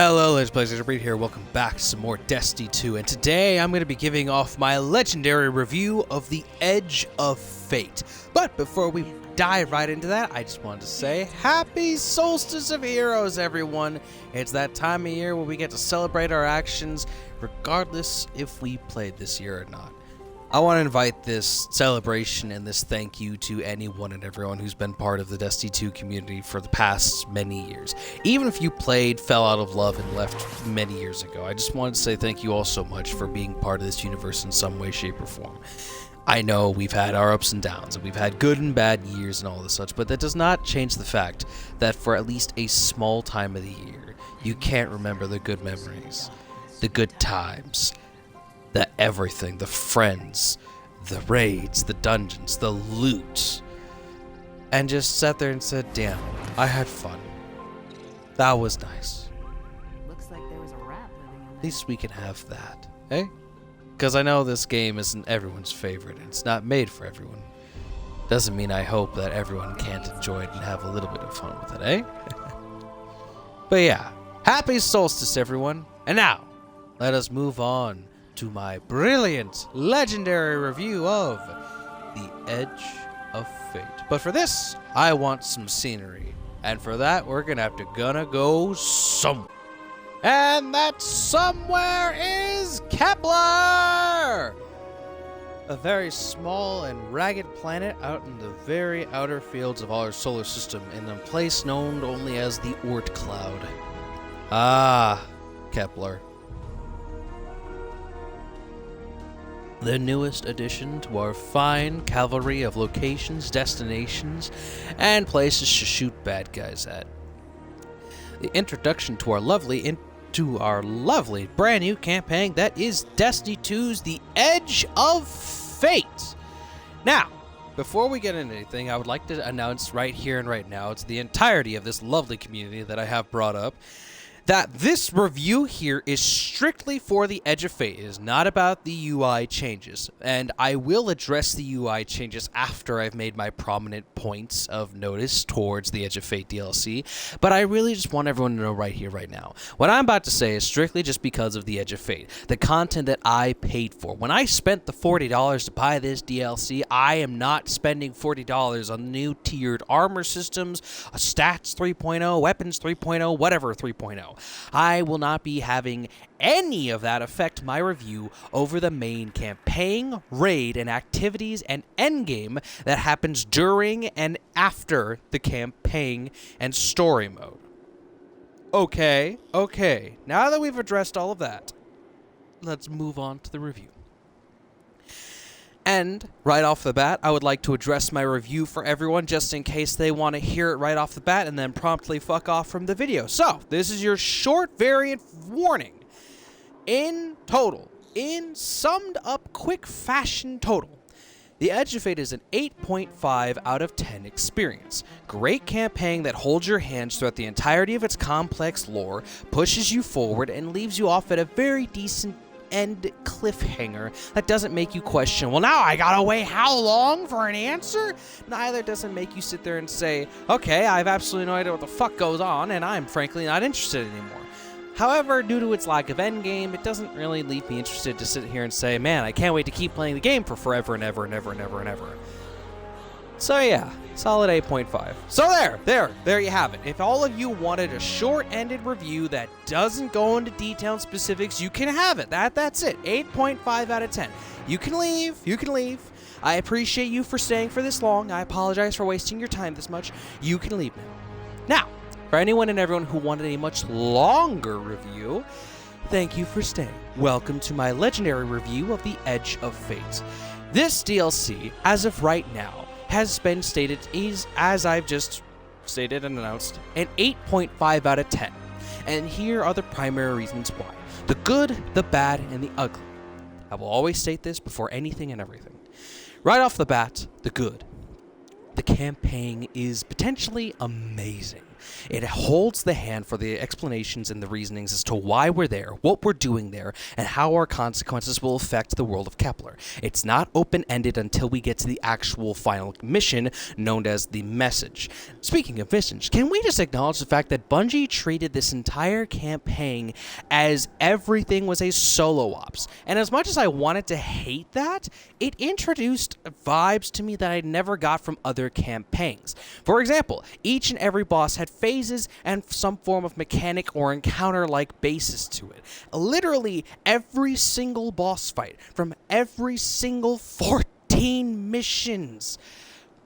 Hello, Legend Players, Reed here. Welcome back to some more Destiny 2, and today I'm going to be giving off my legendary review of The Edge of Fate. But before we dive right into that, I just wanted to say Happy Solstice of Heroes, everyone! It's that time of year where we get to celebrate our actions, regardless if we played this year or not. I want to invite this celebration and this thank you to anyone and everyone who's been part of the Destiny 2 community for the past many years. Even if you played, fell out of love, and left many years ago, I just wanted to say thank you all so much for being part of this universe in some way, shape, or form. I know we've had our ups and downs, and we've had good and bad years and all this such, but that does not change the fact that for at least a small time of the year, you can't remember the good memories, the good times, the everything, the friends, the raids, the dungeons, the loot, and just sat there and said, damn, I had fun. That was nice. Looks like there was a rat living in there. At least we can have that, eh? Because I know this game isn't everyone's favorite, and it's not made for everyone. Doesn't mean I hope that everyone can't enjoy it and have a little bit of fun with it, eh? But yeah, happy solstice, everyone. And now, let us move on to my brilliant, legendary review of The Edge of Fate. But for this, I want some scenery. And for that, we're gonna go somewhere. And that somewhere is Kepler! A very small and ragged planet out in the very outer fields of our solar system in a place known only as the Oort Cloud. Ah, Kepler. The newest addition to our fine cavalry of locations, destinations, and places to shoot bad guys at. The introduction to our lovely brand new campaign that is Destiny 2's The Edge of Fate. Now, before we get into anything, I would like to announce right here and right now to the entirety of this lovely community that I have brought up that this review here is strictly for The Edge of Fate. It is not about the UI changes, and I will address the UI changes after I've made my prominent points of notice towards the Edge of Fate DLC, but I really just want everyone to know right here, right now. What I'm about to say is strictly just because of the Edge of Fate, the content that I paid for. When I spent the $40 to buy this DLC, I am not spending $40 on new tiered armor systems, stats 3.0, weapons 3.0, whatever 3.0. I will not be having any of that affect my review over the main campaign, raid, and activities and endgame that happens during and after the campaign and story mode. Okay. Now that we've addressed all of that, let's move on to the review. And right off the bat, I would like to address my review for everyone just in case they want to hear it right off the bat and then promptly fuck off from the video. So, this is your short variant warning. In total, in summed up quick fashion total, The Edge of Fate is an 8.5 out of 10 experience. Great campaign that holds your hands throughout the entirety of its complex lore, pushes you forward, and leaves you off at a very decent end cliffhanger that doesn't make you question, well, now I gotta wait how long for an answer? Neither does it make you sit there and say, okay, I have absolutely no idea what the fuck goes on, and I'm frankly not interested anymore. However, due to its lack of endgame, it doesn't really leave me interested to sit here and say, man, I can't wait to keep playing the game for forever and ever and ever and ever and ever. So yeah, solid 8.5. So there you have it. If all of you wanted a short-ended review that doesn't go into detail and specifics, you can have it. That's it. 8.5 out of 10. You can leave. I appreciate you for staying for this long. I apologize for wasting your time this much. You can leave now. Now, for anyone and everyone who wanted a much longer review, thank you for staying. Welcome to my legendary review of The Edge of Fate. This DLC, as of right now, has been stated is, as I've just stated and announced, an 8.5 out of 10. And here are the primary reasons why. The good, the bad, and the ugly. I will always state this before anything and everything. Right off the bat, the good. The campaign is potentially amazing. It holds the hand for the explanations and the reasonings as to why we're there, what we're doing there, and how our consequences will affect the world of Kepler. It's not open-ended until we get to the actual final mission, known as the message. Speaking of missions, can we just acknowledge the fact that Bungie treated this entire campaign as everything was a solo ops? And as much as I wanted to hate that, it introduced vibes to me that I never got from other campaigns. For example, each and every boss had phases and some form of mechanic or encounter-like basis to it. Literally every single boss fight from every single 14 missions,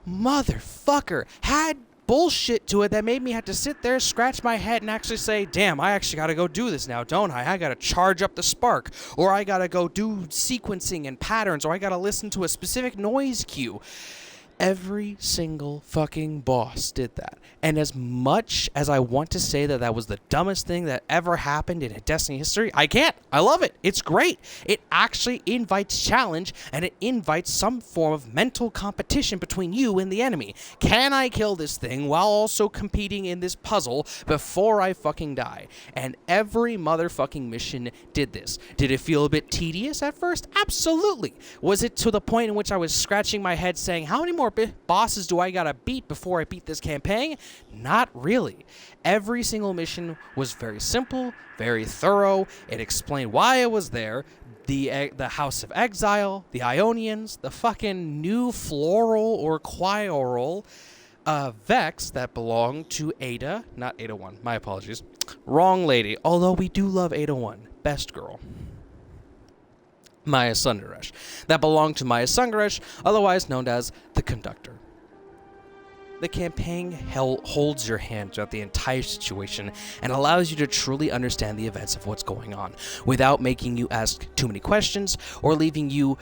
motherfucker, had bullshit to it that made me have to sit there, scratch my head, and actually say, damn, I actually gotta go do this now, don't I? I gotta charge up the spark, or I gotta go do sequencing and patterns, or I gotta listen to a specific noise cue. Every single fucking boss did that. And as much as I want to say that that was the dumbest thing that ever happened in Destiny history, I can't. I love it. It's great. It actually invites challenge, and it invites some form of mental competition between you and the enemy. Can I kill this thing while also competing in this puzzle before I fucking die? And every motherfucking mission did this. Did it feel a bit tedious at first? Absolutely. Was it to the point in which I was scratching my head saying, how many more bosses do I gotta beat before I beat this campaign? Not really. Every single mission was very simple, very thorough. It explained why I was there. The House of Exile, the Ionians, the fucking new floral or quioral Vex that belonged to Ada, not Ada 1, my apologies. Wrong lady, although we do love Ada 1, best girl. Maya Sundaresh, that belonged to Maya Sundaresh, otherwise known as the Conductor. The campaign holds your hand throughout the entire situation and allows you to truly understand the events of what's going on, without making you ask too many questions or leaving you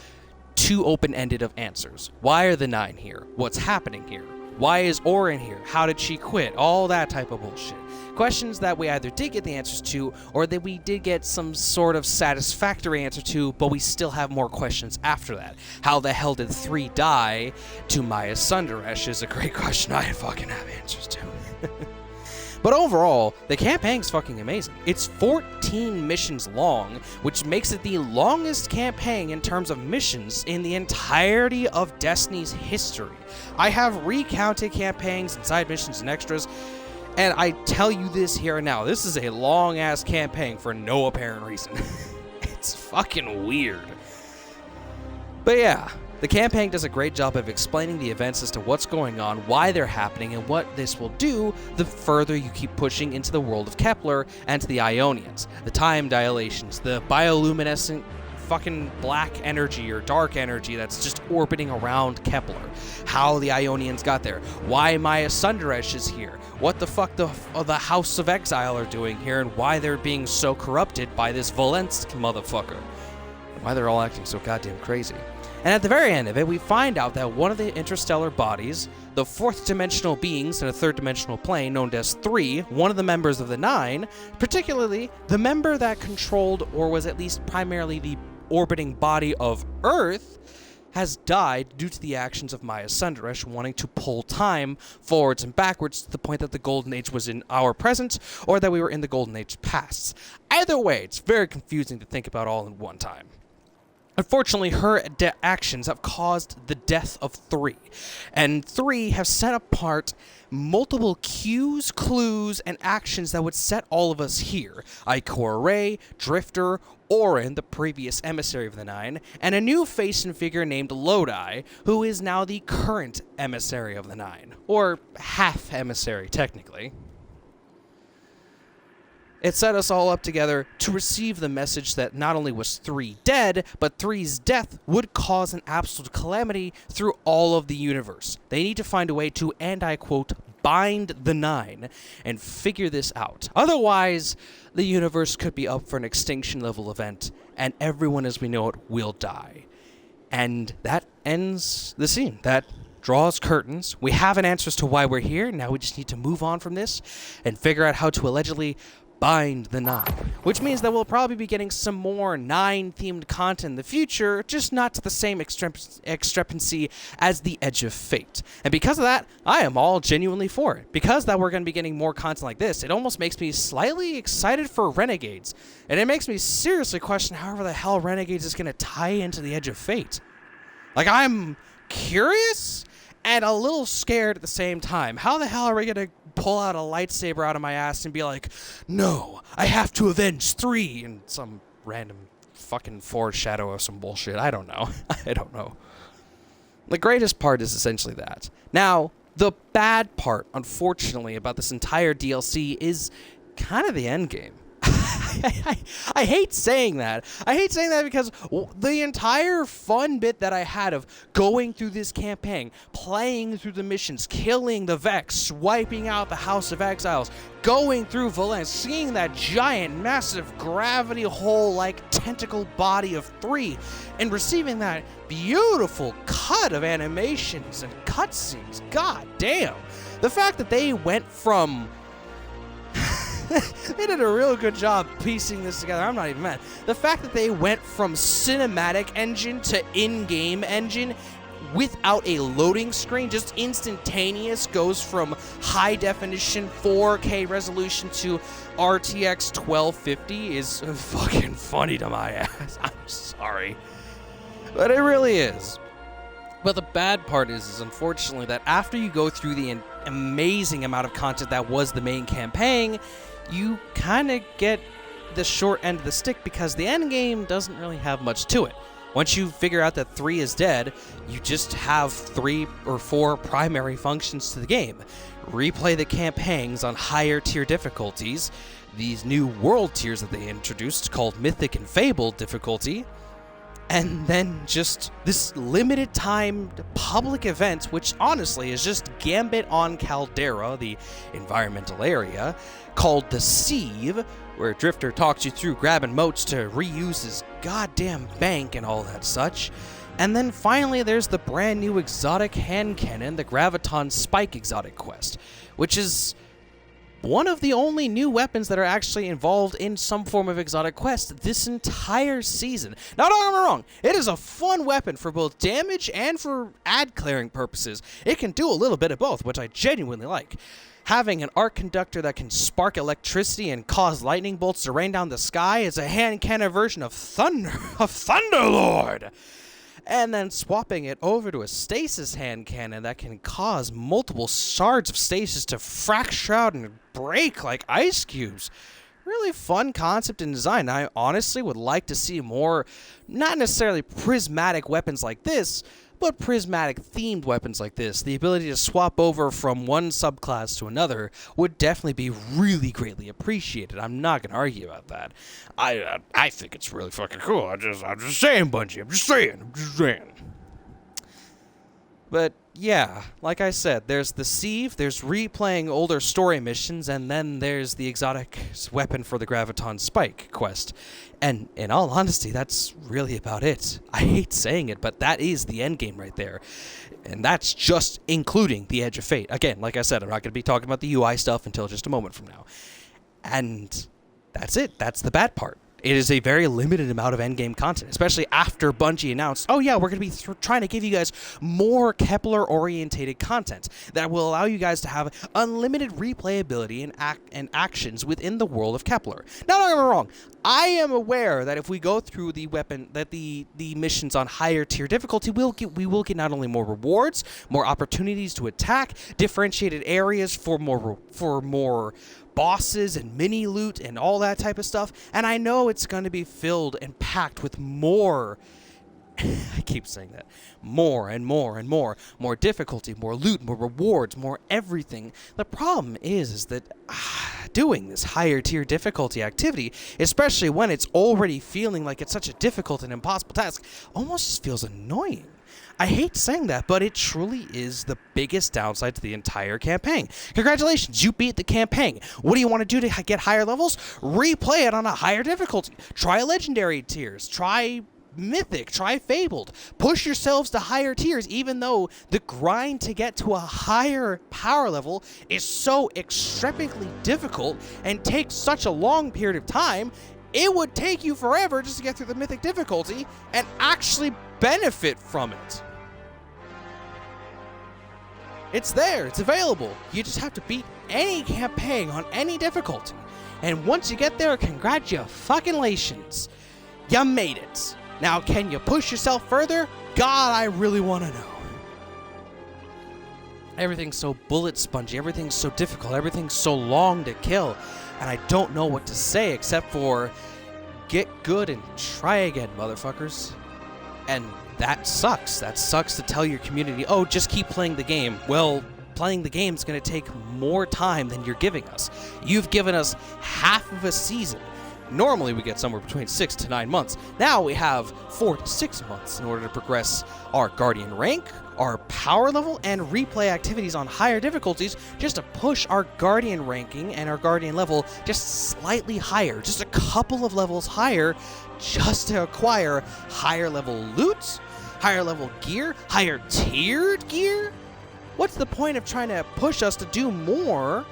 too open-ended of answers. Why are the 9 here? What's happening here? Why is Orin here? How did she quit? All that type of bullshit. Questions that we either did get the answers to, or that we did get some sort of satisfactory answer to, but we still have more questions after that. How the hell did 3 die to Maya Sundaresh is a great question I fucking have answers to. But overall, the campaign's fucking amazing. It's 14 missions long, which makes it the longest campaign in terms of missions in the entirety of Destiny's history. I have recounted campaigns and side missions and extras, and I tell you this here and now, this is a long-ass campaign for no apparent reason. It's fucking weird. But yeah, the campaign does a great job of explaining the events as to what's going on, why they're happening, and what this will do the further you keep pushing into the world of Kepler and to the Ionians. The time dilations, the bioluminescent fucking black energy or dark energy that's just orbiting around Kepler. How the Ionians got there. Why Maya Sundaresh is here. What the fuck the House of Exile are doing here, and why they're being so corrupted by this Valensk motherfucker. And why they're all acting so goddamn crazy. And at the very end of it, we find out that one of the interstellar bodies, the fourth dimensional beings in a third dimensional plane known as 3, one of the members of the 9, particularly the member that controlled or was at least primarily the orbiting body of Earth, has died due to the actions of Maya Sundaresh wanting to pull time forwards and backwards to the point that the Golden Age was in our present, or that we were in the Golden Age past. Either way, it's very confusing to think about all in one time. Unfortunately, her actions have caused the death of 3, and 3 have set apart multiple cues, clues, and actions that would set all of us here. Ikora Rey, Drifter, Orin, the previous emissary of the 9, and a new face and figure named Lodi, who is now the current emissary of the 9, or half emissary, technically. It set us all up together to receive the message that not only was 3 dead, but 3's death would cause an absolute calamity through all of the universe. They need to find a way to, and I quote, bind the 9 and figure this out. Otherwise, the universe could be up for an extinction level event, and everyone as we know it will die. And that ends the scene. That draws curtains. We have an answer as to why we're here. Now we just need to move on from this and figure out how to allegedly Bind the Nine, which means that we'll probably be getting some more Nine-themed content in the future, just not to the same extrepancy as the Edge of Fate. And because of that, I am all genuinely for it. Because that we're going to be getting more content like this, it almost makes me slightly excited for Renegades. And it makes me seriously question however the hell Renegades is going to tie into the Edge of Fate. Like, I'm curious and a little scared at the same time. How the hell are we going to pull out a lightsaber out of my ass and be like, no, I have to avenge 3 and some random fucking foreshadow of some bullshit? I don't know. I don't know. The greatest part is essentially that. Now, the bad part, unfortunately, about this entire DLC is kind of the endgame. I hate saying that. I hate saying that because the entire fun bit that I had of going through this campaign, playing through the missions, killing the Vex, wiping out the House of Exiles, going through Valence, seeing that giant, massive gravity hole-like tentacle body of 3, and receiving that beautiful cut of animations and cutscenes. God damn. The fact that they went from... they did a real good job piecing this together. I'm not even mad. The fact that they went from cinematic engine to in-game engine without a loading screen, just instantaneous, goes from high definition 4K resolution to RTX 1250 is fucking funny to my ass. I'm sorry. But it really is. But the bad part is unfortunately that after you go through the amazing amount of content that was the main campaign, you kind of get the short end of the stick because the end game doesn't really have much to it. Once you figure out that 3 is dead, you just have 3 or 4 primary functions to the game. Replay the campaigns on higher tier difficulties, these new world tiers that they introduced called Mythic and Fable difficulty, and then just this limited time public event, which honestly is just Gambit on Caldera, the environmental area, called the Sieve, where Drifter talks you through grabbing motes to reuse his goddamn bank and all that such. And then finally there's the brand new exotic hand cannon, the Graviton Spike exotic quest, which is one of the only new weapons that are actually involved in some form of exotic quest this entire season. Now, don't get me wrong, it is a fun weapon for both damage and for ad clearing purposes. It can do a little bit of both, which I genuinely like. Having an arc conductor that can spark electricity and cause lightning bolts to rain down the sky is a hand cannon version of Thunderlord. And then swapping it over to a stasis hand cannon that can cause multiple shards of stasis to fracture out and break like ice cubes. Really fun concept and design. I honestly would like to see more, not necessarily prismatic weapons like this, but prismatic themed weapons like this. The ability to swap over from one subclass to another would definitely be really greatly appreciated. I'm not going to argue about that. I think it's really fucking cool. I'm just saying, Bungie. I'm just saying. But yeah, like I said, there's the Sieve, there's replaying older story missions, and then there's the exotic weapon for the Graviton Spike quest. And in all honesty, that's really about it. I hate saying it, but that is the endgame right there. And that's just including the Edge of Fate. Again, like I said, I'm not going to be talking about the UI stuff until just a moment from now. And that's it. That's the bad part. It is a very limited amount of endgame content, especially after Bungie announced, oh yeah, we're going to be trying to give you guys more Kepler-orientated content that will allow you guys to have unlimited replayability and actions within the world of Kepler. Now, don't get me wrong, I am aware that if we go through the missions on higher tier difficulty, we will get not only more rewards, more opportunities to attack, differentiated areas for more bosses and mini loot and all that type of stuff, and I know it's going to be filled and packed with more I keep saying that more and more and more difficulty, more loot, more rewards, more everything. The problem is that doing this higher tier difficulty activity, especially when it's already feeling like it's such a difficult and impossible task, almost just feels annoying. I hate saying that, but it truly is the biggest downside to the entire campaign. Congratulations, you beat the campaign. What do you want to do to get higher levels? Replay it on a higher difficulty. Try legendary tiers. Try Mythic, try Fabled. Push yourselves to higher tiers, even though the grind to get to a higher power level is so extremely difficult and takes such a long period of time. It would take you forever just to get through the Mythic difficulty and actually benefit from it. It's there, it's available. You just have to beat any campaign on any difficulty. And once you get there, congratulations. You made it. Now, can you push yourself further? God, I really want to know. Everything's so bullet spongy, everything's so difficult, everything's so long to kill, and I don't know what to say except for get good and try again, motherfuckers. And that sucks. That sucks to tell your community, oh, just keep playing the game. Well, playing the game is going to take more time than you're giving us. You've given us half of a season. Normally we get somewhere between 6 to 9 months. Now we have 4 to 6 months in order to progress our Guardian rank, our power level, and replay activities on higher difficulties just to push our Guardian ranking and our Guardian level just slightly higher, just a couple of levels higher, just to acquire higher level loot, higher level gear, higher tiered gear. What's the point of trying to push us to do more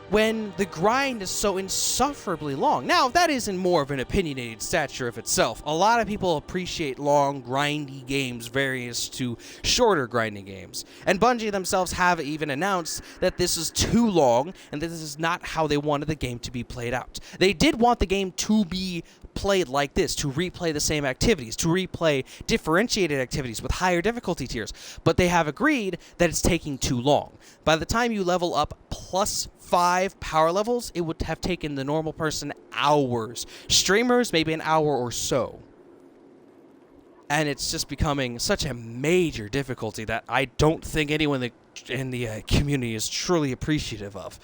when the grind is so insufferably long? Now, that isn't more of an opinionated stature of itself. A lot of people appreciate long, grindy games, various to shorter grinding games. And Bungie themselves have even announced that this is too long and that this is not how they wanted the game to be played out. They did want the game to be played like this, to replay the same activities, to replay differentiated activities with higher difficulty tiers, but they have agreed that it's taking too long. By the time you level up plus 5 power levels, it would have taken the normal person hours. Streamers, maybe an hour or so. And it's just becoming such a major difficulty that I don't think anyone in the community is truly appreciative of.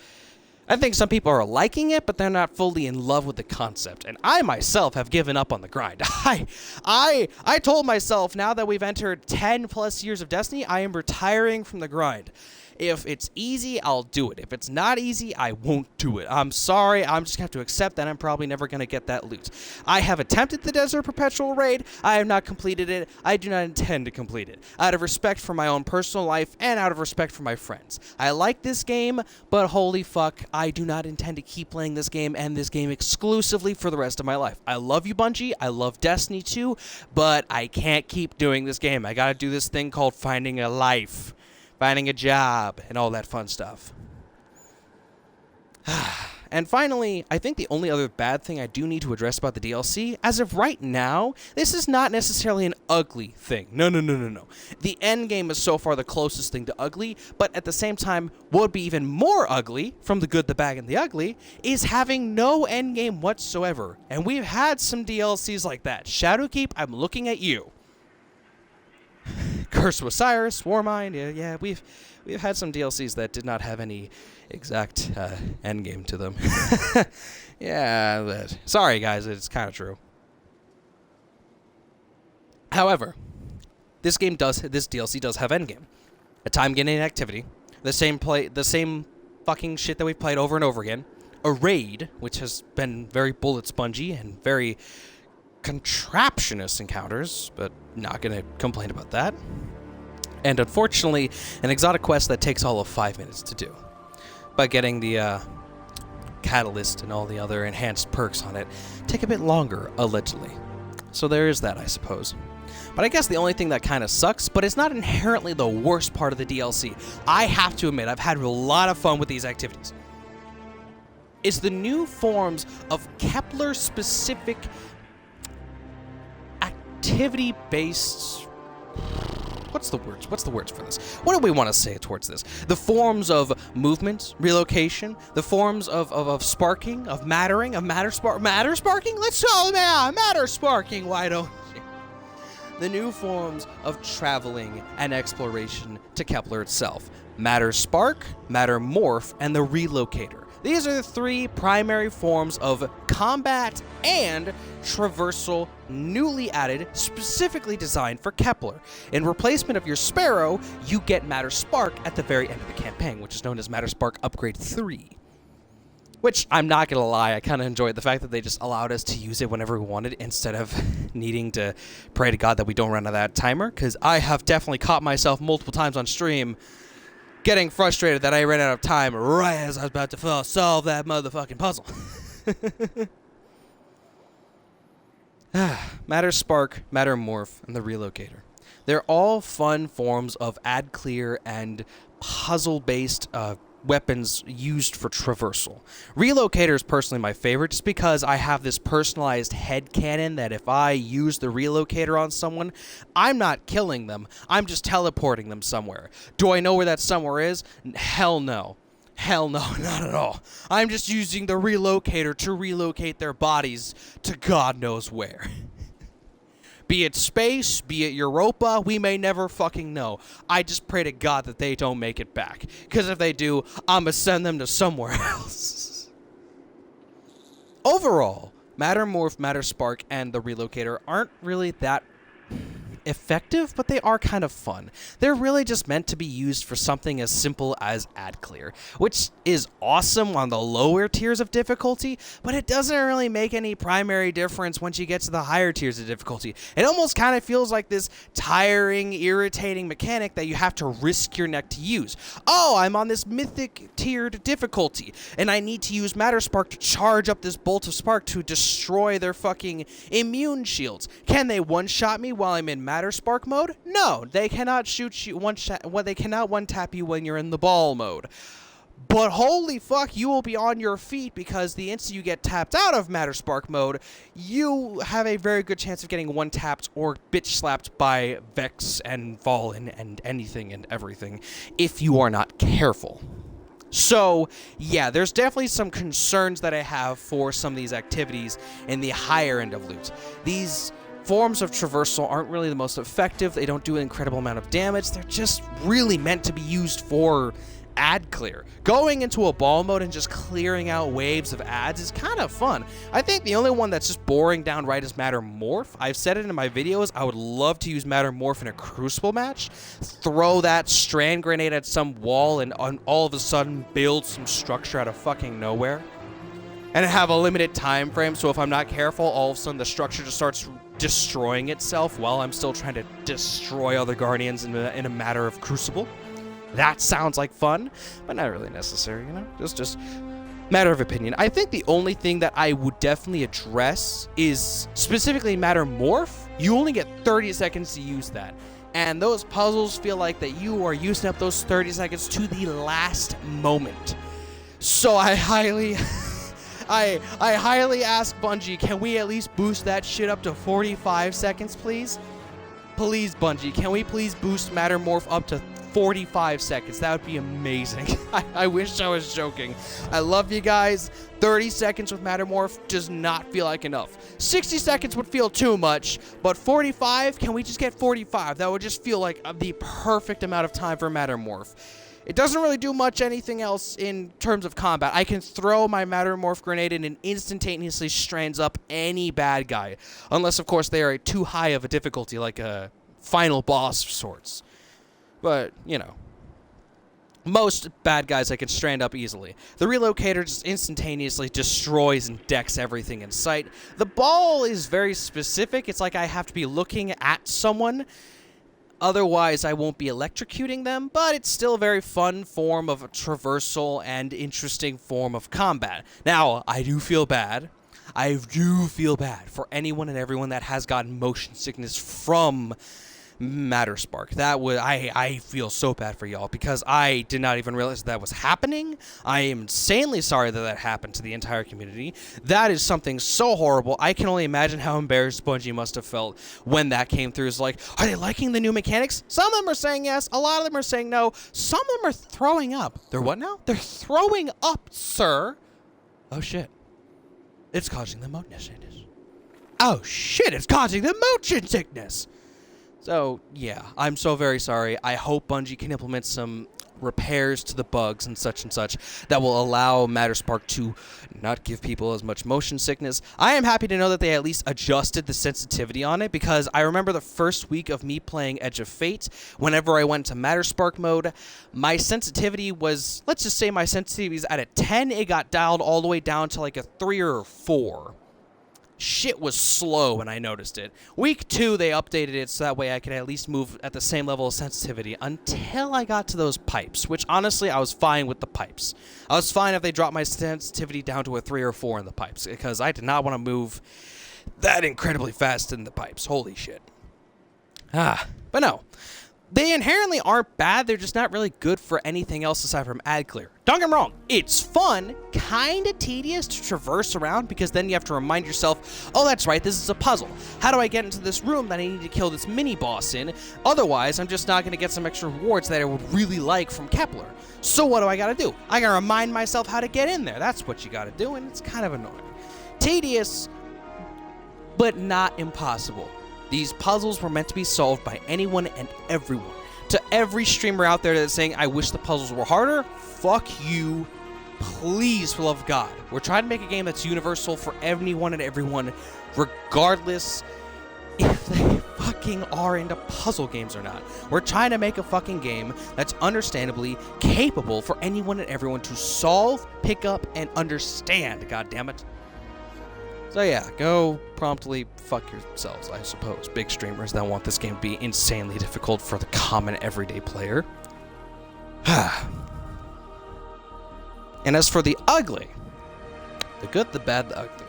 I think some people are liking it, but they're not fully in love with the concept. And I myself have given up on the grind. I told myself, now that we've entered 10 plus years of Destiny, I am retiring from the grind. If it's easy, I'll do it. If it's not easy, I won't do it. I'm sorry. I'm just going to have to accept that I'm probably never going to get that loot. I have attempted the Desert Perpetual raid. I have not completed it. I do not intend to complete it, out of respect for my own personal life and out of respect for my friends. I like this game, but holy fuck, I do not intend to keep playing this game and this game exclusively for the rest of my life. I love you, Bungie. I love Destiny 2, but I can't keep doing this game. I got to do this thing called finding a life. Finding a job, and all that fun stuff. And finally, I think the only other bad thing I do need to address about the DLC, as of right now, this is not necessarily an ugly thing. No. The endgame is so far the closest thing to ugly, but at the same time, what would be even more ugly, from the good, the bad, and the ugly, is having no endgame whatsoever. And we've had some DLCs like that. Shadowkeep, I'm looking at you. Curse of Osiris, Warmind, yeah, we've had some DLCs that did not have any exact endgame to them. Yeah, sorry guys, it's kind of true. However, this DLC does have endgame. A time-gating activity, the same fucking shit that we've played over and over again. A raid, which has been very bullet spongy and very contraptionist encounters, but not going to complain about that. And unfortunately, an exotic quest that takes all of 5 minutes to do. But getting the catalyst and all the other enhanced perks on it take a bit longer, allegedly. So there is that, I suppose. But I guess the only thing that kind of sucks, but it's not inherently the worst part of the DLC, I have to admit, I've had a lot of fun with these activities, is the new forms of Kepler-specific activity-based... What's the words for this? What do we want to say towards this? The forms of movement, relocation, the forms of sparking, of mattering, of matter sparking? Let's go, man! Matter sparking, why don't you? The new forms of traveling and exploration to Kepler itself. Matter spark, matter morph, and the relocator. These are the 3 primary forms of combat and traversal newly added, specifically designed for Kepler. In replacement of your Sparrow, you get Matter Spark at the very end of the campaign, which is known as Matter Spark Upgrade 3. Which, I'm not going to lie, I kind of enjoyed the fact that they just allowed us to use it whenever we wanted instead of needing to pray to God that we don't run out of that timer, because I have definitely caught myself multiple times on stream getting frustrated that I ran out of time right as I was about to solve that motherfucking puzzle. Matter Spark, Matter Morph, and the Relocator. They're all fun forms of ad clear and puzzle-based weapons used for traversal. Relocator is personally my favorite just because I have this personalized headcanon that if I use the Relocator on someone, I'm not killing them, I'm just teleporting them somewhere. Do I know where that somewhere is? Hell no. Hell no, not at all. I'm just using the Relocator to relocate their bodies to God knows where. Be it space, be it Europa, we may never fucking know. I just pray to God that they don't make it back. Because if they do, I'ma send them to somewhere else. Overall, Matter Morph, Matter Spark, and the Relocator aren't really that effective, but they are kind of fun. They're really just meant to be used for something as simple as ad clear, which is awesome on the lower tiers of difficulty, but it doesn't really make any primary difference once you get to the higher tiers of difficulty. It almost kind of feels like this tiring, irritating mechanic that you have to risk your neck to use. Oh, I'm on this mythic tiered difficulty, and I need to use Matter Spark to charge up this bolt of spark to destroy their fucking immune shields. Can they one-shot me while I'm in Matter Spark mode? No, they cannot shoot you they cannot one-tap you when you're in the ball mode. But holy fuck, you will be on your feet because the instant you get tapped out of Matter Spark mode, you have a very good chance of getting one-tapped or bitch-slapped by Vex and Fallen and anything and everything if you are not careful. So, yeah, there's definitely some concerns that I have for some of these activities in the higher end of loot. These forms of traversal aren't really the most effective. They don't do an incredible amount of damage. They're just really meant to be used for ad clear. Going into a ball mode and just clearing out waves of ads is kind of fun. I think the only one that's just boring downright is Matter Morph. I've said it in my videos. I would love to use Matter Morph in a Crucible match. Throw that strand grenade at some wall and all of a sudden build some structure out of fucking nowhere. And have a limited time frame, so if I'm not careful, all of a sudden the structure just starts destroying itself while I'm still trying to destroy other Guardians in a matter of Crucible. That sounds like fun, but not really necessary, you know? Just matter of opinion. I think the only thing that I would definitely address is specifically Matter Morph. You only get 30 seconds to use that. And those puzzles feel like that you are using up those 30 seconds to the last moment. So I highly ask Bungie, can we at least boost that shit up to 45 seconds, please? Please, Bungie, can we please boost Matter Morph up to 45 seconds? That would be amazing. I wish I was joking. I love you guys. 30 seconds with Matter Morph does not feel like enough. 60 seconds would feel too much, but 45, can we just get 45? That would just feel like the perfect amount of time for Matter Morph. It doesn't really do much anything else in terms of combat. I can throw my Matter Morph grenade in and instantaneously strands up any bad guy. Unless, of course, they are too high of a difficulty, like a final boss of sorts. But, you know, most bad guys I can strand up easily. The Relocator just instantaneously destroys and decks everything in sight. The ball is very specific. It's like I have to be looking at someone. Otherwise, I won't be electrocuting them, but it's still a very fun form of traversal and interesting form of combat. Now, I do feel bad. I do feel bad for anyone and everyone that has gotten motion sickness from Matter Spark. I feel so bad for y'all because I did not even realize that was happening. I am insanely sorry that happened to the entire community. That is something so horrible. I can only imagine how embarrassed Bungie must have felt when that came through. It's like, are they liking the new mechanics? Some of them are saying yes. A lot of them are saying no. Some of them are throwing up. They're what now? They're throwing up, sir. Oh shit. It's causing them motion sickness. Oh shit, it's causing them motion sickness. So, yeah, I'm so very sorry. I hope Bungie can implement some repairs to the bugs and such that will allow Matterspark to not give people as much motion sickness. I am happy to know that they at least adjusted the sensitivity on it, because I remember the first week of me playing Edge of Fate, whenever I went to Matterspark mode, my sensitivity was, let's just say my sensitivity was at a 10, it got dialed all the way down to like a 3 or a 4. Shit was slow when I noticed it. Week 2, they updated it so that way I could at least move at the same level of sensitivity until I got to those pipes, which honestly, I was fine with the pipes. I was fine if they dropped my sensitivity down to a 3 or 4 in the pipes, because I did not want to move that incredibly fast in the pipes. Holy shit. But no. They inherently aren't bad, they're just not really good for anything else aside from ad clear. Don't get me wrong, it's fun, kinda tedious to traverse around, because then you have to remind yourself, oh that's right, this is a puzzle. How do I get into this room that I need to kill this mini-boss in? Otherwise, I'm just not gonna get some extra rewards that I would really like from Kepler. So what do I gotta do? I gotta remind myself how to get in there. That's what you gotta do, and it's kind of annoying. Tedious, but not impossible. These puzzles were meant to be solved by anyone and everyone. To every streamer out there that's saying, I wish the puzzles were harder, fuck you. Please, for the love of God. We're trying to make a game that's universal for anyone and everyone, regardless if they fucking are into puzzle games or not. We're trying to make a fucking game that's understandably capable for anyone and everyone to solve, pick up, and understand, goddammit. So yeah, go promptly fuck yourselves, I suppose. Big streamers that want this game to be insanely difficult for the common everyday player. And as for the ugly, the good, the bad, the ugly,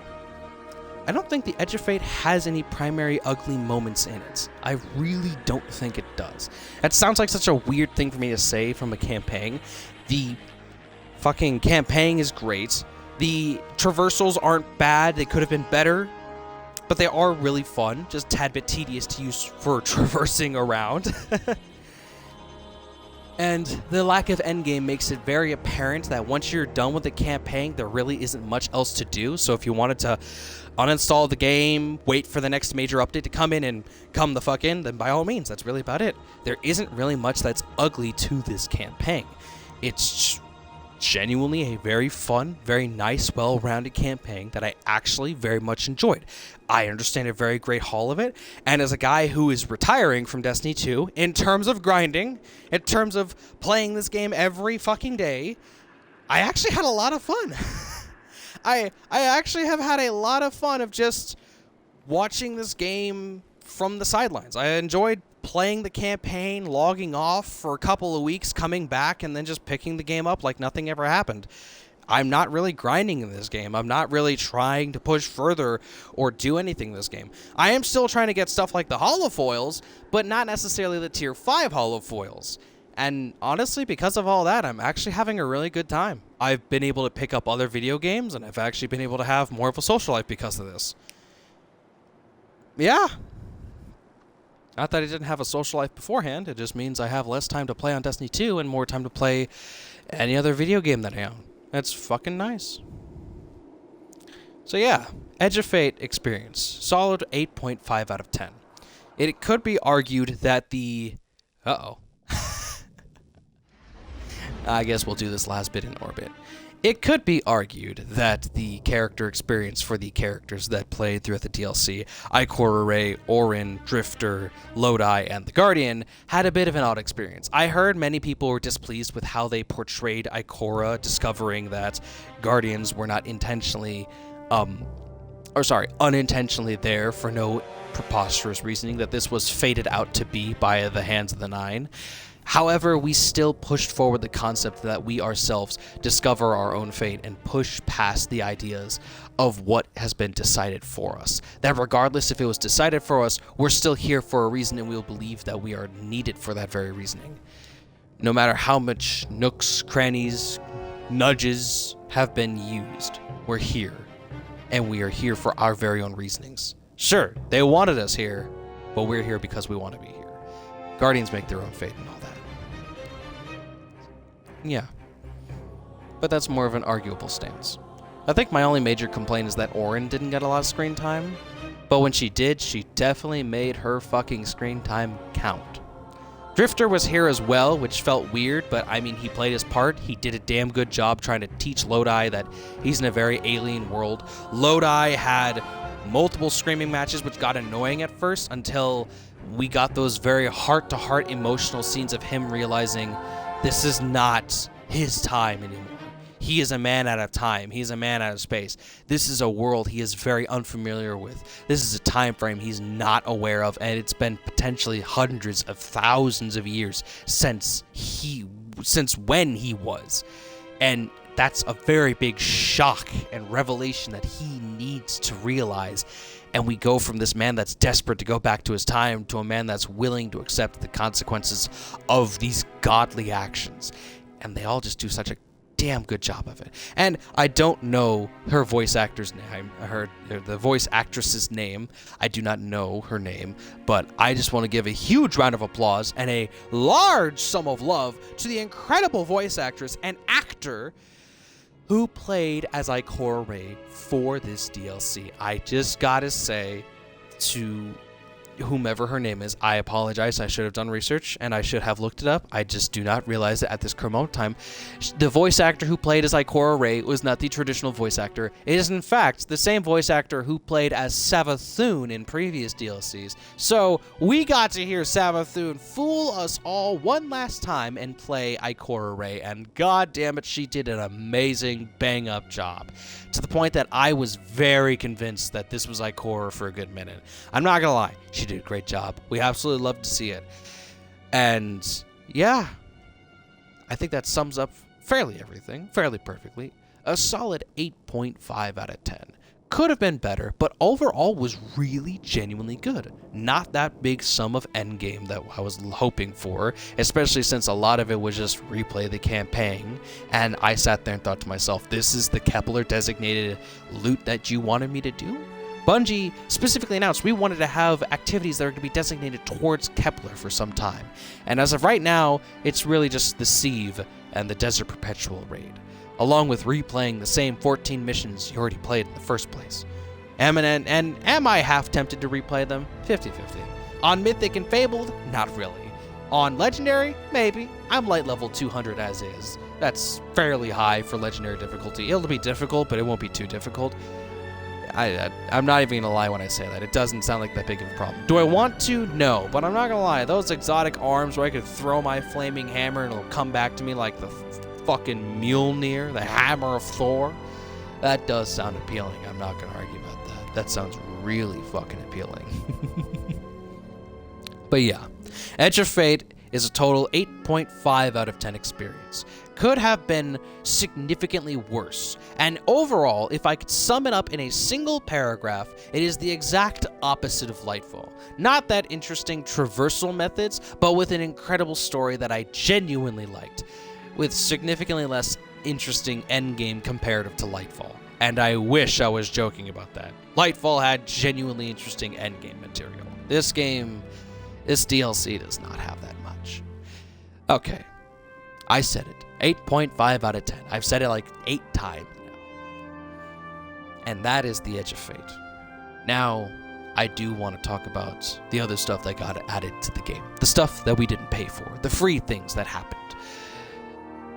I don't think the Edge of Fate has any primary ugly moments in it. I really don't think it does. That sounds like such a weird thing for me to say from a campaign. The fucking campaign is great. The traversals aren't bad, they could have been better, but they are really fun, just a tad bit tedious to use for traversing around. And the lack of endgame makes it very apparent that once you're done with the campaign, there really isn't much else to do. So if you wanted to uninstall the game, wait for the next major update to come in and come the fuck in, then by all means, that's really about it. There isn't really much that's ugly to this campaign. It's genuinely a very fun, very nice, well-rounded campaign that I actually very much enjoyed. I understand a very great haul of it, and as a guy who is retiring from Destiny 2, in terms of grinding, in terms of playing this game every fucking day, I actually had a lot of fun. I actually have had a lot of fun of just watching this game from the sidelines. I enjoyed playing the campaign, logging off for a couple of weeks, coming back, and then just picking the game up like nothing ever happened. I'm not really grinding in this game. I'm not really trying to push further or do anything in this game. I am still trying to get stuff like the holofoils, but not necessarily the tier 5 holofoils. And honestly, because of all that, I'm actually having a really good time. I've been able to pick up other video games, and I've actually been able to have more of a social life because of this. Yeah. Not that I didn't have a social life beforehand, it just means I have less time to play on Destiny 2 and more time to play any other video game that I own. That's fucking nice. So yeah, Edge of Fate experience. Solid 8.5 out of 10. It could be argued that the... Uh-oh. I guess we'll do this last bit in orbit. It could be argued that the character experience for the characters that played throughout the DLC, Ikora Rey, Orin, Drifter, Lodi, and the Guardian, had a bit of an odd experience. I heard many people were displeased with how they portrayed Ikora, discovering that Guardians were not unintentionally there for no preposterous reasoning, that this was fated out to be by the hands of the Nine. However, we still pushed forward the concept that we ourselves discover our own fate and push past the ideas of what has been decided for us. That regardless if it was decided for us, we're still here for a reason, and we'll believe that we are needed for that very reasoning. No matter how much nooks, crannies, nudges have been used, we're here. And we are here for our very own reasonings. Sure, they wanted us here, but we're here because we want to be here. Guardians make their own fate and all that. Yeah. But that's more of an arguable stance. I think my only major complaint is that Orin didn't get a lot of screen time, but when she did, she definitely made her fucking screen time count. Drifter was here as well, which felt weird, but I mean, he played his part. He did a damn good job trying to teach Lodi that he's in a very alien world. Lodi had multiple screaming matches, which got annoying at first until we got those very heart-to-heart emotional scenes of him realizing this is not his time anymore. He is a man out of time. He's a man out of space. This is a world he is very unfamiliar with. This is a time frame he's not aware of, and it's been potentially hundreds of thousands of years since when he was. And that's a very big shock and revelation that he needs to realize. And we go from this man that's desperate to go back to his time to a man that's willing to accept the consequences of these godly actions. And they all just do such a damn good job of it. And I don't know her voice actor's name, the voice actress's name. I do not know her name, but I just want to give a huge round of applause and a large sum of love to the incredible voice actress and actor who played as Ikora Rey for this DLC. I just gotta say to whomever her name is, I apologize. I should have done research and I should have looked it up. I just do not realize it at this current moment in time. The voice actor who played as Ikora Rey was not the traditional voice actor. It is in fact the same voice actor who played as Savathun in previous DLCs. So we got to hear Savathun fool us all one last time and play Ikora Rey, and god damn it, she did an amazing bang up job. To the point that I was very convinced that this was Ikora for a good minute. I'm not gonna lie, she did a great job. We absolutely love to see it. And yeah, I think that sums up fairly perfectly. A solid 8.5 out of 10. Could have been better, but overall was really genuinely good. Not that big sum of endgame that I was hoping for, especially since a lot of it was just replay the campaign, and I sat there and thought to myself, this is the Kepler designated loot that you wanted me to do? Bungie specifically announced we wanted to have activities that are going to be designated towards Kepler for some time, and as of right now, it's really just the Sieve and the Desert Perpetual raid, along with replaying the same 14 missions you already played in the first place. Am I half tempted to replay them? 50-50. On Mythic and Fabled? Not really. On Legendary? Maybe. I'm light level 200 as is. That's fairly high for Legendary difficulty. It'll be difficult, but it won't be too difficult. I'm not even gonna lie when I say that. It doesn't sound like that big of a problem. Do I want to? No, but I'm not gonna lie. Those exotic arms where I could throw my flaming hammer and it'll come back to me like the fucking Mjolnir, the hammer of Thor, that does sound appealing. I'm not gonna argue about that. That sounds really fucking appealing. But yeah, Edge of Fate is a total 8.5 out of 10 experience. Could have been significantly worse. And overall, if I could sum it up in a single paragraph, it is the exact opposite of Lightfall. Not that interesting traversal methods, but with an incredible story that I genuinely liked, with significantly less interesting endgame comparative to Lightfall. And I wish I was joking about that. Lightfall had genuinely interesting endgame material. This DLC does not have that much. Okay, I said it. 8.5 out of 10. I've said it like 8 times now. And that is the Edge of Fate. Now, I do want to talk about the other stuff that got added to the game. The stuff that we didn't pay for. The free things that happened.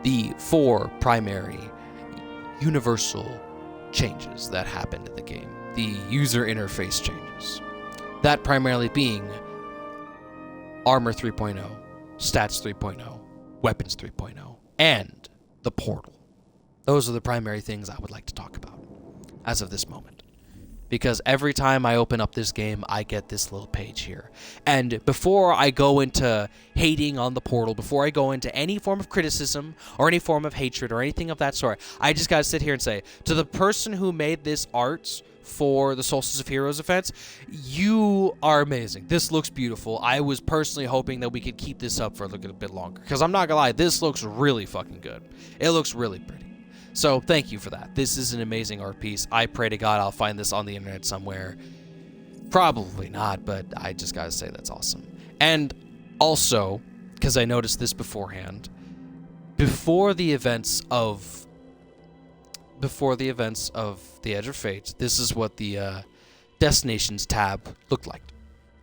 The 4 primary universal changes that happened in the game. The user interface changes. That primarily being Armor 3.0, Stats 3.0, Weapons 3.0, and the portal. Those are the primary things I would like to talk about as of this moment. Because every time I open up this game, I get this little page here. And before I go into hating on the portal, before I go into any form of criticism or any form of hatred or anything of that sort, I just gotta sit here and say, to the person who made this art for the Solstice of Heroes events, you are amazing. This looks beautiful. I was personally hoping that we could keep this up for a little bit longer, because I'm not gonna lie, this looks really fucking good. It looks really pretty. So thank you for that. This is an amazing art piece. I pray to God I'll find this on the internet somewhere. Probably not, but I just gotta say that's awesome. And also, because I noticed this beforehand, before the events of the Edge of Fate, this is what the Destinations tab looked like.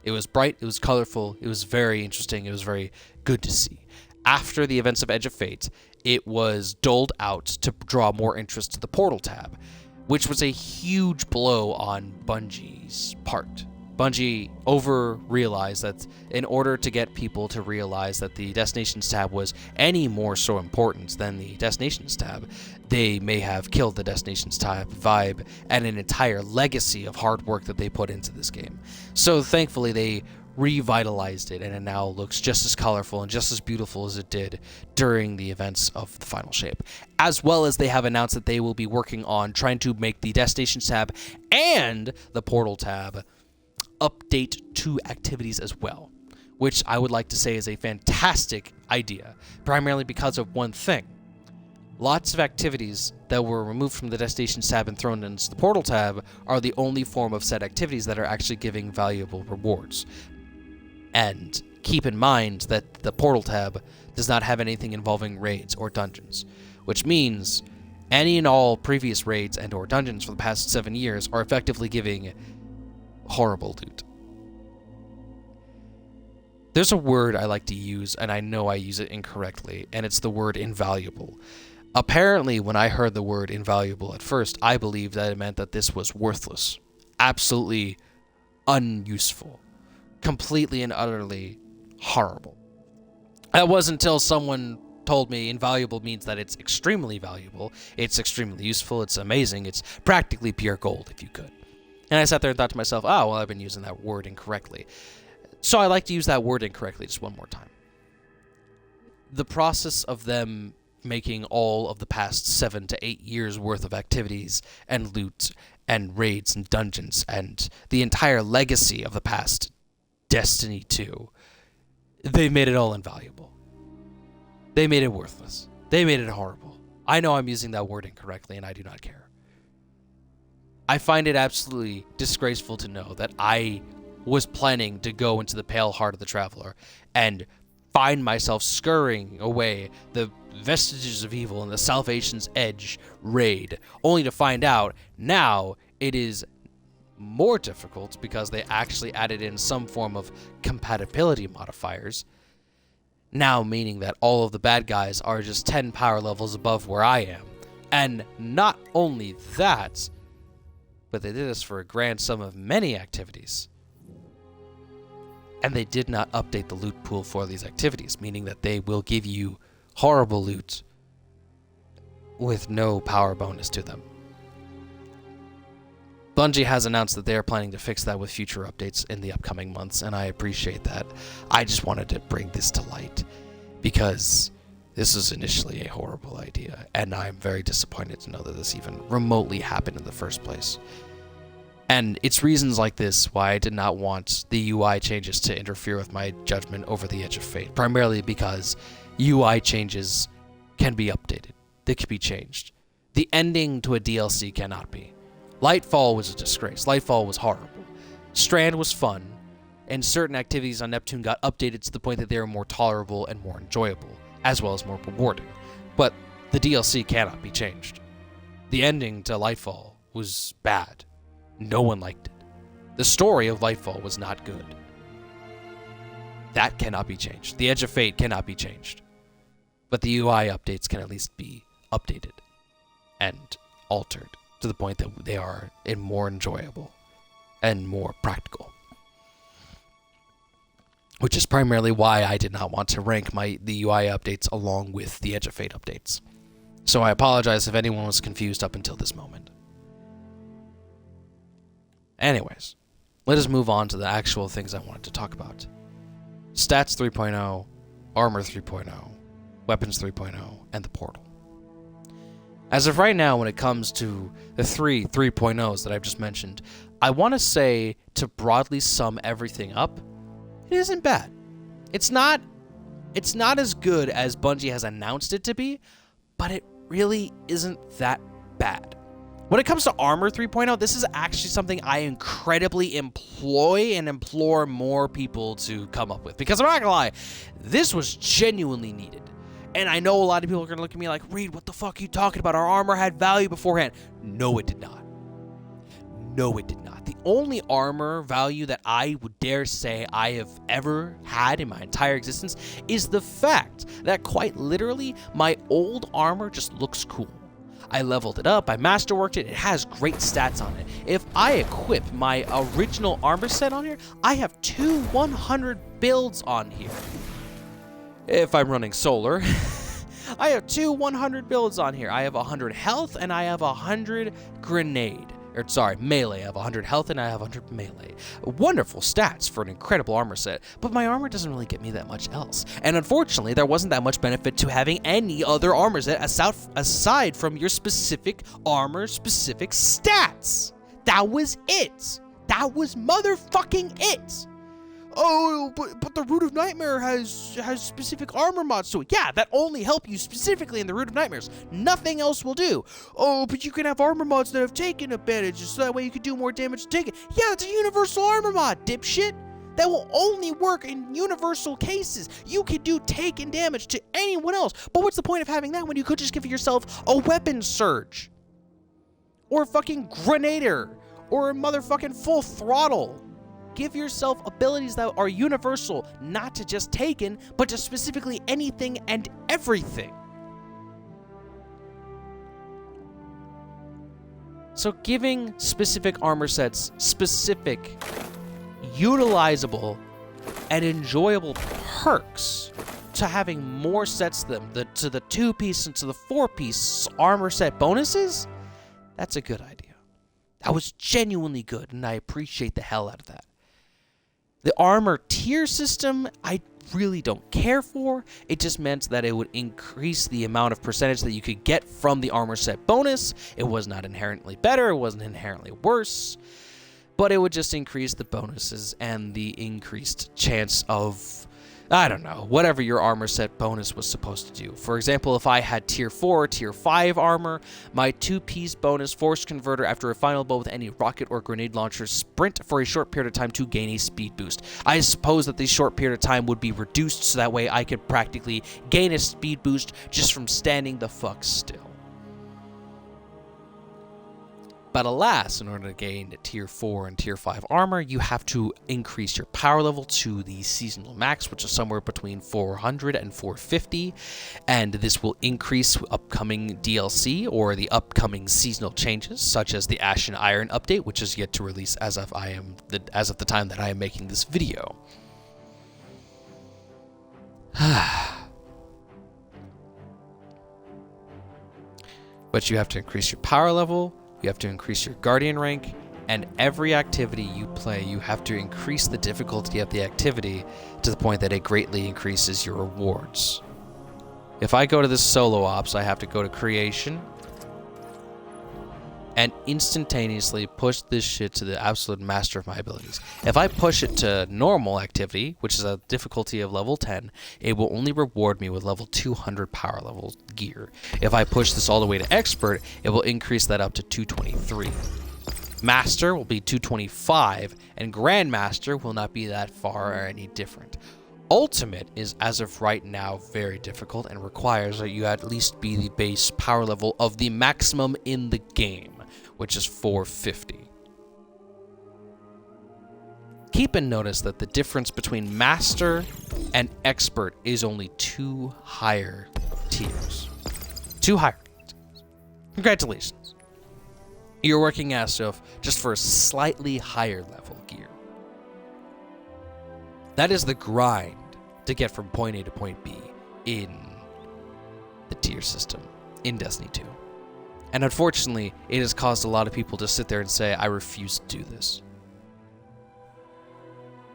It was bright, it was colorful, it was very interesting, it was very good to see. After the events of Edge of Fate, it was doled out to draw more interest to the Portal tab, which was a huge blow on Bungie's part. Bungie over-realized that in order to get people to realize that the Destinations tab was any more so important than the Destinations tab, they may have killed the Destinations tab vibe and an entire legacy of hard work that they put into this game. So thankfully they revitalized it, and it now looks just as colorful and just as beautiful as it did during the events of the Final Shape. As well as they have announced that they will be working on trying to make the Destinations tab and the Portal tab update to activities as well, which I would like to say is a fantastic idea, primarily because of one thing. Lots of activities that were removed from the Destinations tab and thrown into the Portal tab are the only form of set activities that are actually giving valuable rewards. And keep in mind that the Portal tab does not have anything involving raids or dungeons, which means any and all previous raids and or dungeons for the past 7 years are effectively giving horrible loot. There's a word I like to use, and I know I use it incorrectly, and it's the word invaluable. Apparently, when I heard the word invaluable at first, I believed that it meant that this was worthless, absolutely unuseful, completely and utterly horrible. That wasn't until someone told me invaluable means that it's extremely valuable, it's extremely useful, it's amazing, it's practically pure gold if you could. And I sat there and thought to myself, oh, well, I've been using that word incorrectly. So I like to use that word incorrectly just one more time. The process of them making all of the past 7 to 8 years worth of activities and loot and raids and dungeons and the entire legacy of the past Destiny 2, they made it all invaluable. They made it worthless. They made it horrible. I know I'm using that word incorrectly, and I do not care. I find it absolutely disgraceful to know that I was planning to go into the Pale Heart of the Traveler and find myself scurrying away the Vestiges of Evil and the Salvation's Edge raid, only to find out now it is more difficult because they actually added in some form of compatibility modifiers, now meaning that all of the bad guys are just 10 power levels above where I am. And not only that, but they did this for a grand sum of many activities. And they did not update the loot pool for these activities, meaning that they will give you horrible loot with no power bonus to them. Bungie has announced that they are planning to fix that with future updates in the upcoming months, and I appreciate that. I just wanted to bring this to light because this was initially a horrible idea, and I'm very disappointed to know that this even remotely happened in the first place. And it's reasons like this why I did not want the UI changes to interfere with my judgment over the Edge of Fate, primarily because UI changes can be updated. They can be changed. The ending to a DLC cannot be. Lightfall was a disgrace. Lightfall was horrible. Strand was fun, and certain activities on Neptune got updated to the point that they were more tolerable and more enjoyable, as well as more rewarding. But the DLC cannot be changed. The ending to Lightfall was bad. No one liked it. The story of Lightfall was not good. That cannot be changed. The Edge of Fate cannot be changed. But the UI updates can at least be updated and altered to the point that they are more enjoyable and more practical. Which is primarily why I did not want to rank the UI updates along with the Edge of Fate updates. So I apologize if anyone was confused up until this moment. Anyways, let us move on to the actual things I wanted to talk about. Stats 3.0, Armor 3.0, Weapons 3.0, and the Portal. As of right now, when it comes to the 3.0s that I've just mentioned, I want to say, to broadly sum everything up, it isn't bad. It's not as good as Bungie has announced it to be, but it really isn't that bad. When it comes to Armor 3.0, this is actually something I incredibly implore more people to come up with. Because I'm not gonna lie, this was genuinely needed. And I know a lot of people are gonna look at me like, Reed, what the fuck are you talking about? Our armor had value beforehand. No, it did not. No, it did not. The only armor value that I would dare say I have ever had in my entire existence is the fact that quite literally my old armor just looks cool. I leveled it up, I masterworked it, it has great stats on it. If I equip my original armor set on here, I have 2 100 builds on here. If I'm running solar, I have 2 100 builds on here. I have 100 health and I have 100 grenade. Or sorry, melee. I have 100 health and I have 100 melee. Wonderful stats for an incredible armor set, but my armor doesn't really get me that much else. And unfortunately, there wasn't that much benefit to having any other armor set aside from your specific armor, specific stats. That was it. That was motherfucking it. Oh, but the Root of Nightmare has specific armor mods to it. Yeah, that only help you specifically in the Root of Nightmares. Nothing else will do. Oh, but you can have armor mods that have taken advantages, so that way you can do more damage to Taken. Yeah, it's a universal armor mod, dipshit. That will only work in universal cases. You can do taken damage to anyone else. But what's the point of having that when you could just give yourself a weapon surge? Or a fucking grenader? Or a motherfucking full throttle? Give yourself abilities that are universal, not to just Taken, but to specifically anything and everything. So giving specific armor sets specific, utilizable, and enjoyable perks to having more sets to them, to the 2-piece and to the 4-piece armor set bonuses, that's a good idea. That was genuinely good, and I appreciate the hell out of that. The armor tier system, I really don't care for. It just meant that it would increase the amount of percentage that you could get from the armor set bonus. It was not inherently better, it wasn't inherently worse, but it would just increase the bonuses and the increased chance of, I don't know, whatever your armor set bonus was supposed to do. For example, if I had tier 4 or tier 5 armor, my 2-piece bonus force converter after a final blow with any rocket or grenade launcher sprint for a short period of time to gain a speed boost. I suppose that the short period of time would be reduced so that way I could practically gain a speed boost just from standing the fuck still. But alas, in order to gain tier 4 and tier 5 armor, you have to increase your power level to the seasonal max, which is somewhere between 400 and 450, and this will increase upcoming DLC or the upcoming seasonal changes, such as the Ash and Iron update, which is yet to release as of the time that I am making this video. But you have to increase your power level, you have to increase your Guardian rank, and every activity you play, you have to increase the difficulty of the activity to the point that it greatly increases your rewards. If I go to this solo ops, I have to go to creation and instantaneously push this shit to the absolute master of my abilities. If I push it to normal activity, which is a difficulty of level 10, it will only reward me with level 200 power level gear. If I push this all the way to expert, it will increase that up to 223. Master will be 225, and Grandmaster will not be that far or any different. Ultimate is, as of right now, very difficult and requires that you at least be the base power level of the maximum in the game, which is 450. Keep in notice that the difference between Master and Expert is only 2 higher tiers. 2 higher tiers. Congratulations. You're working as if just for a slightly higher level gear. That is the grind to get from point A to point B in the tier system in Destiny 2. And unfortunately, it has caused a lot of people to sit there and say, I refuse to do this.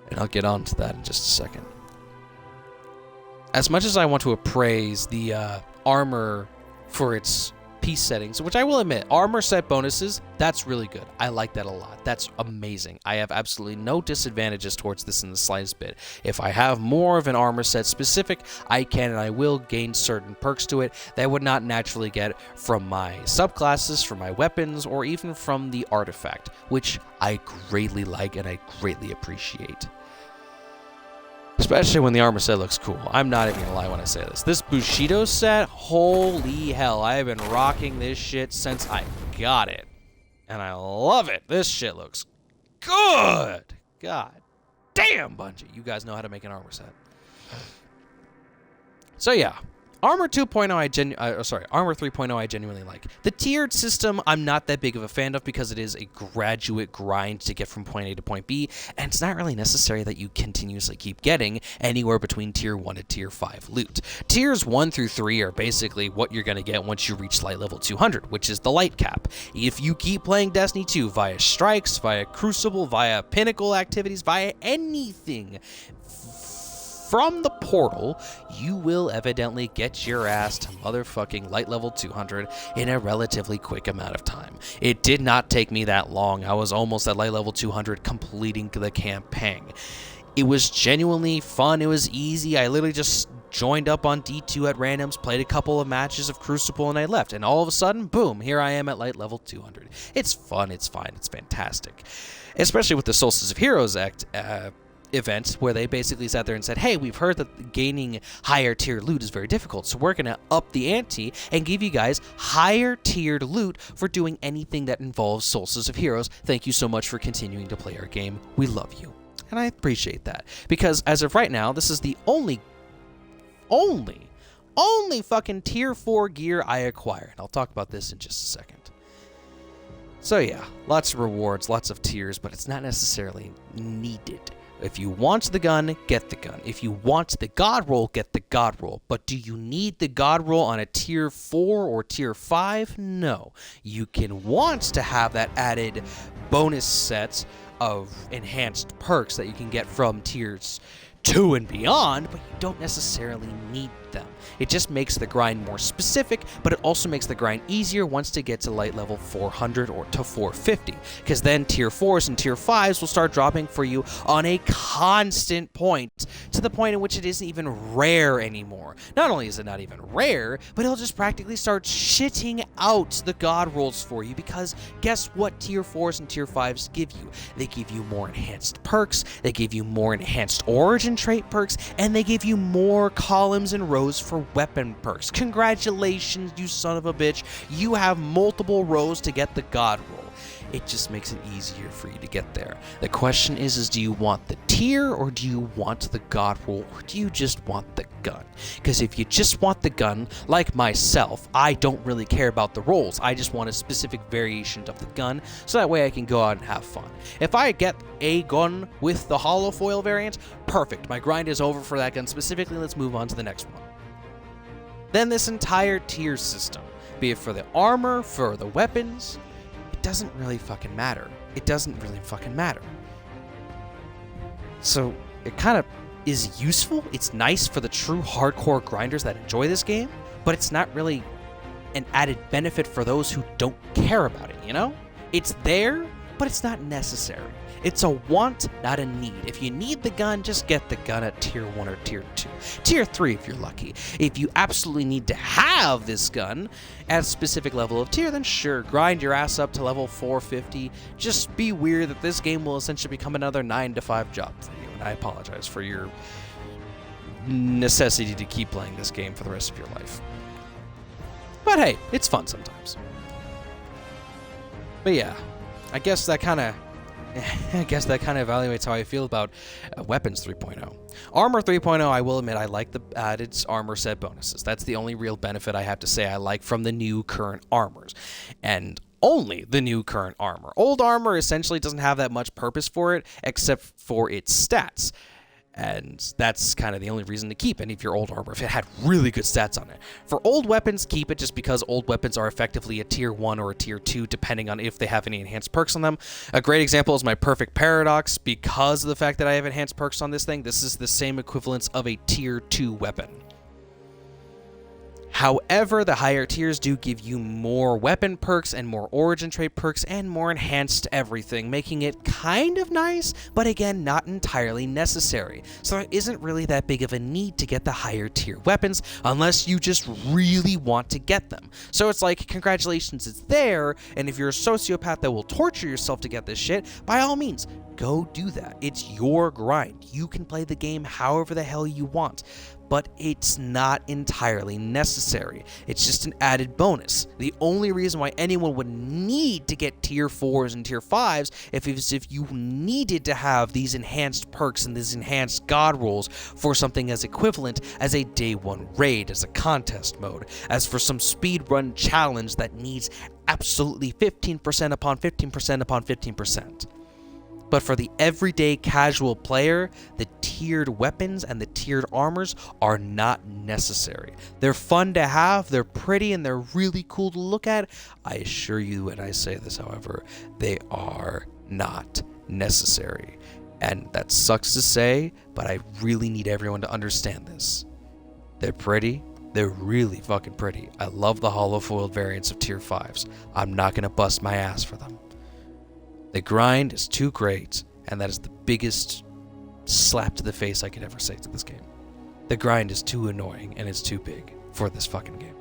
And I'll get on to that in just a second. As much as I want to appraise the armor for its piece settings, which I will admit, armor set bonuses, that's really good. I like that a lot. That's amazing. I have absolutely no disadvantages towards this in the slightest bit. If I have more of an armor set specific, I can and I will gain certain perks to it that I would not naturally get from my subclasses, from my weapons, or even from the artifact, which I greatly like and I greatly appreciate. Especially when the armor set looks cool. I'm not even gonna lie when I say this. This Bushido set, holy hell, I have been rocking this shit since I got it. And I love it. This shit looks good. God damn, Bungie. You guys know how to make an armor set. So yeah, Armor 2.0 Armor 3.0 I genuinely like. The tiered system I'm not that big of a fan of because it is a graduate grind to get from point A to point B, and it's not really necessary that you continuously keep getting anywhere between tier 1 to tier 5 loot. Tiers 1 through 3 are basically what you're going to get once you reach light level 200, which is the light cap. If you keep playing Destiny 2 via strikes, via Crucible, via Pinnacle activities, via anything from the portal, you will evidently get your ass to motherfucking light level 200 in a relatively quick amount of time. It did not take me that long. I was almost at light level 200 completing the campaign. It was genuinely fun. It was easy. I literally just joined up on D2 at randoms, played a couple of matches of Crucible, and I left. And all of a sudden, boom, here I am at light level 200. It's fun. It's fine. It's fantastic. Especially with the Solstice of Heroes event where they basically sat there and said, hey, we've heard that gaining higher tier loot is very difficult, so we're going to up the ante and give you guys higher tiered loot for doing anything that involves Solstice of Heroes. Thank you so much for continuing to play our game. We love you. And I appreciate that, because as of right now, this is the only fucking tier 4 gear I acquire. And I'll talk about this in just a second. So yeah, lots of rewards, lots of tiers, but it's not necessarily needed. If you want the gun, get the gun. If you want the God roll, get the God roll. But do you need the God roll on a tier 4 or tier 5? No. You can want to have that added bonus set of enhanced perks that you can get from tiers 2 and beyond, but you don't necessarily need them. It just makes the grind more specific, but it also makes the grind easier once to get to light level 400 or to 450, because then tier 4s and tier 5s will start dropping for you on a constant point, to the point in which it isn't even rare anymore. Not only is it not even rare, but it'll just practically start shitting out the God rolls for you, because guess what tier 4s and tier 5s give you? They give you more enhanced perks, they give you more enhanced origin trait perks, and they give you more columns and rows for weapon perks. Congratulations, you son of a bitch. You have multiple rows to get the God roll. It just makes it easier for you to get there. The question is do you want the tier, or do you want the God roll, or do you just want the gun? Because if you just want the gun, like myself, I don't really care about the rolls. I just want a specific variation of the gun, so that way I can go out and have fun. If I get a gun with the holofoil variant, perfect. My grind is over for that gun specifically. Let's move on to the next one. Then this entire tier system, be it for the armor, for the weapons, it doesn't really fucking matter. It doesn't really fucking matter. So it kind of is useful. It's nice for the true hardcore grinders that enjoy this game, but it's not really an added benefit for those who don't care about it, you know? It's there, but it's not necessary. It's a want, not a need. If you need the gun, just get the gun at tier 1 or tier 2. Tier 3 if you're lucky. If you absolutely need to have this gun at a specific level of tier, then sure, grind your ass up to level 450. Just be weird that this game will essentially become another 9-to-5 job for you. And I apologize for your necessity to keep playing this game for the rest of your life. But hey, it's fun sometimes. But yeah, I guess that kind of evaluates how I feel about Weapons 3.0. Armor 3.0, I will admit, I like the added armor set bonuses. That's the only real benefit I have to say I like from the new current armors. And only the new current armor. Old armor essentially doesn't have that much purpose for it, except for its stats. And that's kind of the only reason to keep any of your old armor, if it had really good stats on it. For old weapons, keep it just because old weapons are effectively a tier 1 or a tier 2, depending on if they have any enhanced perks on them. A great example is my Perfect Paradox. Because of the fact that I have enhanced perks on this thing, this is the same equivalence of a tier 2 weapon. However, the higher tiers do give you more weapon perks and more origin trait perks and more enhanced everything, making it kind of nice, but again, not entirely necessary. So there isn't really that big of a need to get the higher tier weapons unless you just really want to get them. So it's like, congratulations, it's there, and if you're a sociopath that will torture yourself to get this shit, by all means, go do that. It's your grind. You can play the game however the hell you want, but it's not entirely necessary. It's just an added bonus. The only reason why anyone would need to get tier 4s and tier 5s if you needed to have these enhanced perks and these enhanced god rolls for something as equivalent as a day 1 raid, as a contest mode, as for some speedrun challenge that needs absolutely 15% upon 15% upon 15%. But for the everyday casual player, the tiered weapons and the tiered armors are not necessary. They're fun to have, they're pretty, and they're really cool to look at. I assure you, and I say this, however, they are not necessary. And that sucks to say, but I really need everyone to understand this. They're pretty. They're really fucking pretty. I love the hollow foiled variants of tier 5s. I'm not going to bust my ass for them. The grind is too great, and that is the biggest slap to the face I could ever say to this game. The grind is too annoying, and it's too big for this fucking game.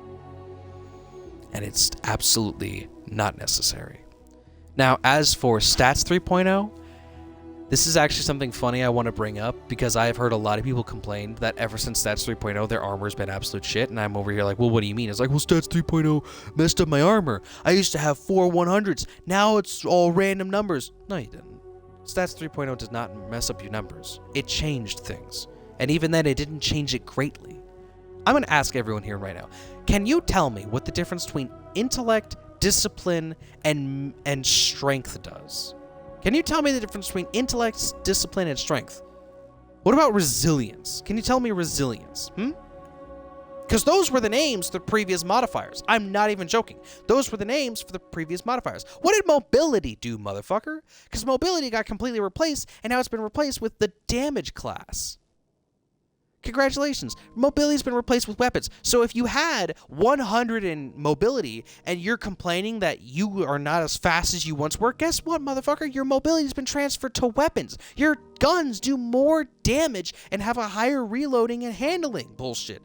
And it's absolutely not necessary. Now, as for Stats 3.0, this is actually something funny I want to bring up, because I've heard a lot of people complain that ever since Stats 3.0, their armor's been absolute shit, and I'm over here like, well, what do you mean? It's like, well, Stats 3.0 messed up my armor. I used to have 4 100s. Now it's all random numbers. No, you didn't. Stats 3.0 does not mess up your numbers. It changed things. And even then, it didn't change it greatly. I'm going to ask everyone here right now, can you tell me what the difference between intellect, discipline, and strength does? Can you tell me the difference between intellect, discipline, and strength? What about resilience? Can you tell me resilience? Because those were the names for the previous modifiers. I'm not even joking. Those were the names for the previous modifiers. What did mobility do, motherfucker? Because mobility got completely replaced, and now it's been replaced with the damage class. Congratulations. Mobility's been replaced with weapons. So if you had 100 in mobility and you're complaining that you are not as fast as you once were, guess what, motherfucker? Your mobility's been transferred to weapons. Your guns do more damage and have a higher reloading and handling. Bullshit.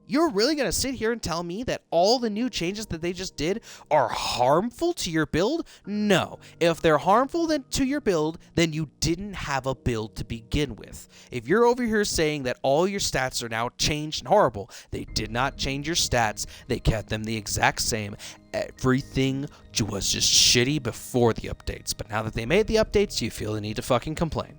You're really going to sit here and tell me that all the new changes that they just did are harmful to your build? No. If they're harmful to your build, then you didn't have a build to begin with. If you're over here saying that all your stats are now changed and horrible, they did not change your stats. They kept them the exact same. Everything was just shitty before the updates. But now that they made the updates, you feel the need to fucking complain.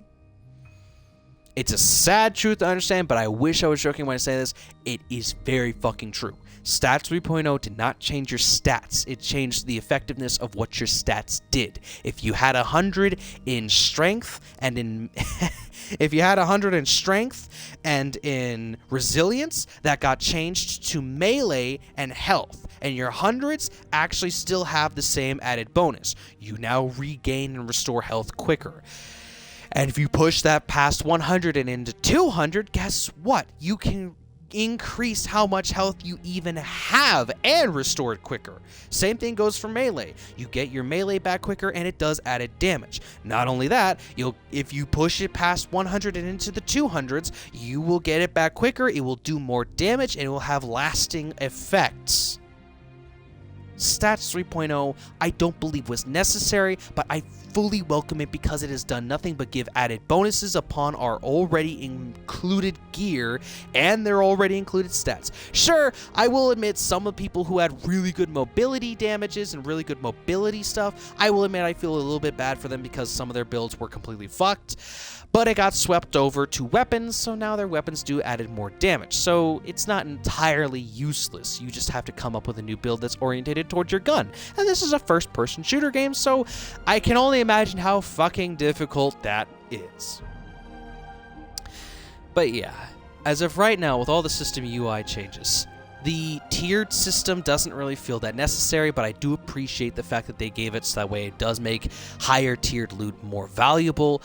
It's a sad truth to understand, but I wish I was joking when I say this. It is very fucking true. Stats 3.0 did not change your stats. It changed the effectiveness of what your stats did. If you had 100 in strength and in if you had 100 in strength and in resilience, that got changed to melee and health. And your hundreds actually still have the same added bonus. You now regain and restore health quicker. And if you push that past 100 and into 200, guess what? You can increase how much health you even have and restore it quicker. Same thing goes for melee. You get your melee back quicker and it does added damage. Not only that, if you push it past 100 and into the 200s, you will get it back quicker, it will do more damage, and it will have lasting effects. Stats 3.0 I don't believe was necessary, but I fully welcome it because it has done nothing but give added bonuses upon our already included gear and their already included stats. Sure, I will admit some of the people who had really good mobility damages and really good mobility stuff, I will admit I feel a little bit bad for them because some of their builds were completely fucked. But it got swept over to weapons, so now their weapons do added more damage. So it's not entirely useless. You just have to come up with a new build that's orientated towards your gun. And this is a first-person shooter game, so I can only imagine how fucking difficult that is. But yeah, as of right now, with all the system UI changes, the tiered system doesn't really feel that necessary, but I do appreciate the fact that they gave it so that way it does make higher tiered loot more valuable.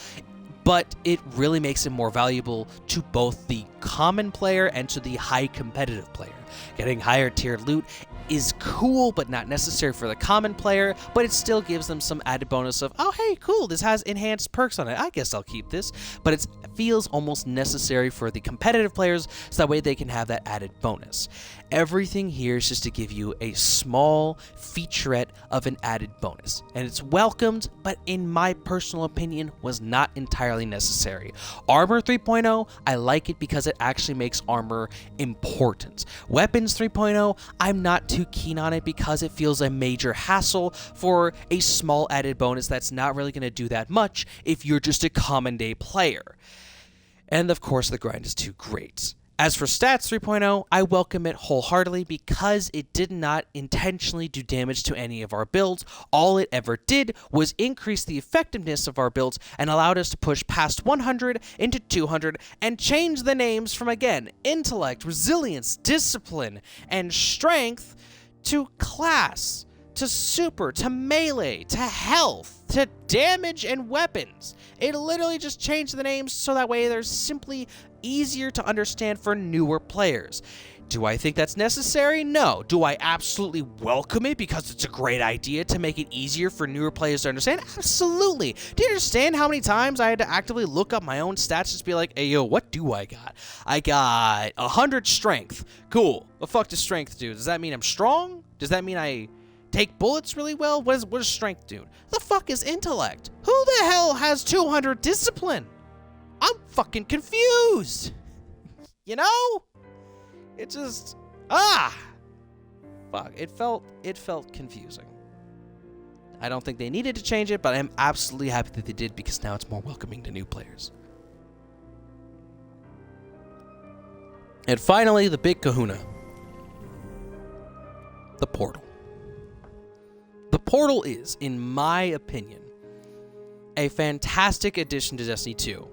But it really makes it more valuable to both the common player and to the high competitive player. Getting higher tiered loot is cool but not necessary for the common player, but it still gives them some added bonus of, oh hey, cool, this has enhanced perks on it, I guess I'll keep this. But it feels almost necessary for the competitive players, so that way they can have that added bonus. Everything here is just to give you a small featurette of an added bonus, and it's welcomed, but in my personal opinion was not entirely necessary. Armor 3.0, I like it because it actually makes armor important. Weapons 3.0, I'm not too keen on it because it feels a major hassle for a small added bonus that's not really going to do that much if you're just a common day player. And of course, the grind is too great. As for Stats 3.0, I welcome it wholeheartedly because it did not intentionally do damage to any of our builds. All it ever did was increase the effectiveness of our builds and allowed us to push past 100 into 200 and change the names from, again, Intellect, Resilience, Discipline, and Strength to Class, to Super, to Melee, to Health, to Damage and Weapons. It literally just changed the names so that way they're simply easier to understand for newer players. Do I think that's necessary? No. Do I absolutely welcome it because it's a great idea to make it easier for newer players to understand? Absolutely. Do you understand how many times I had to actively look up my own stats just to be like, hey, yo, what do I got? I got 100 strength. Cool. The fuck does strength do? Does that mean I'm strong? Does that mean I take bullets really well? What does strength do? The fuck is intellect? Who the hell has 200 discipline? I'm fucking confused. You know? It just fuck. It felt confusing. I don't think they needed to change it, but I'm absolutely happy that they did because now it's more welcoming to new players. And finally, the big kahuna. The portal. The portal is, in my opinion, a fantastic addition to Destiny 2.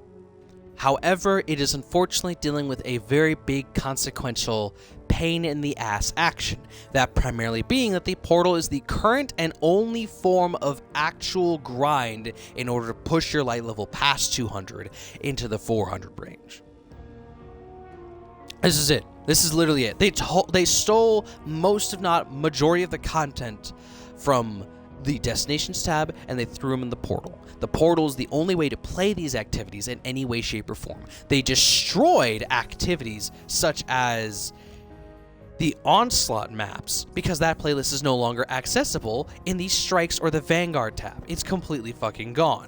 However, it is unfortunately dealing with a very big consequential pain in the ass action, that primarily being that the portal is the current and only form of actual grind in order to push your light level past 200 into the 400 range. This is it. This is literally it. They stole most, if not majority, of the content from the Destinations tab, and they threw them in the portal. The portal is the only way to play these activities in any way, shape, or form. They destroyed activities such as the Onslaught maps because that playlist is no longer accessible in the Strikes or the Vanguard tab. It's completely fucking gone.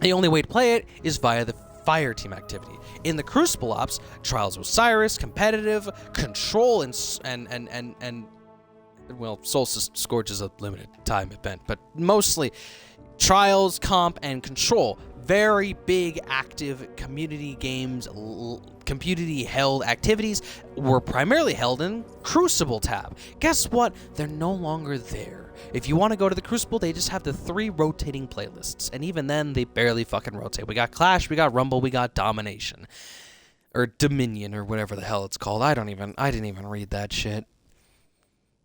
The only way to play it is via the Fire Team activity. In the Crucible Ops, Trials of Osiris, Competitive, Control, and well, Solstice Scourge is a limited time event, but mostly Trials, Comp, and Control. Very big, active community games, community-held activities were primarily held in Crucible tab. Guess what? They're no longer there. If you want to go to the Crucible, they just have the 3 rotating playlists, and even then, they barely fucking rotate. We got Clash, we got Rumble, we got Domination. Or Dominion, or whatever the hell it's called. I didn't even read that shit.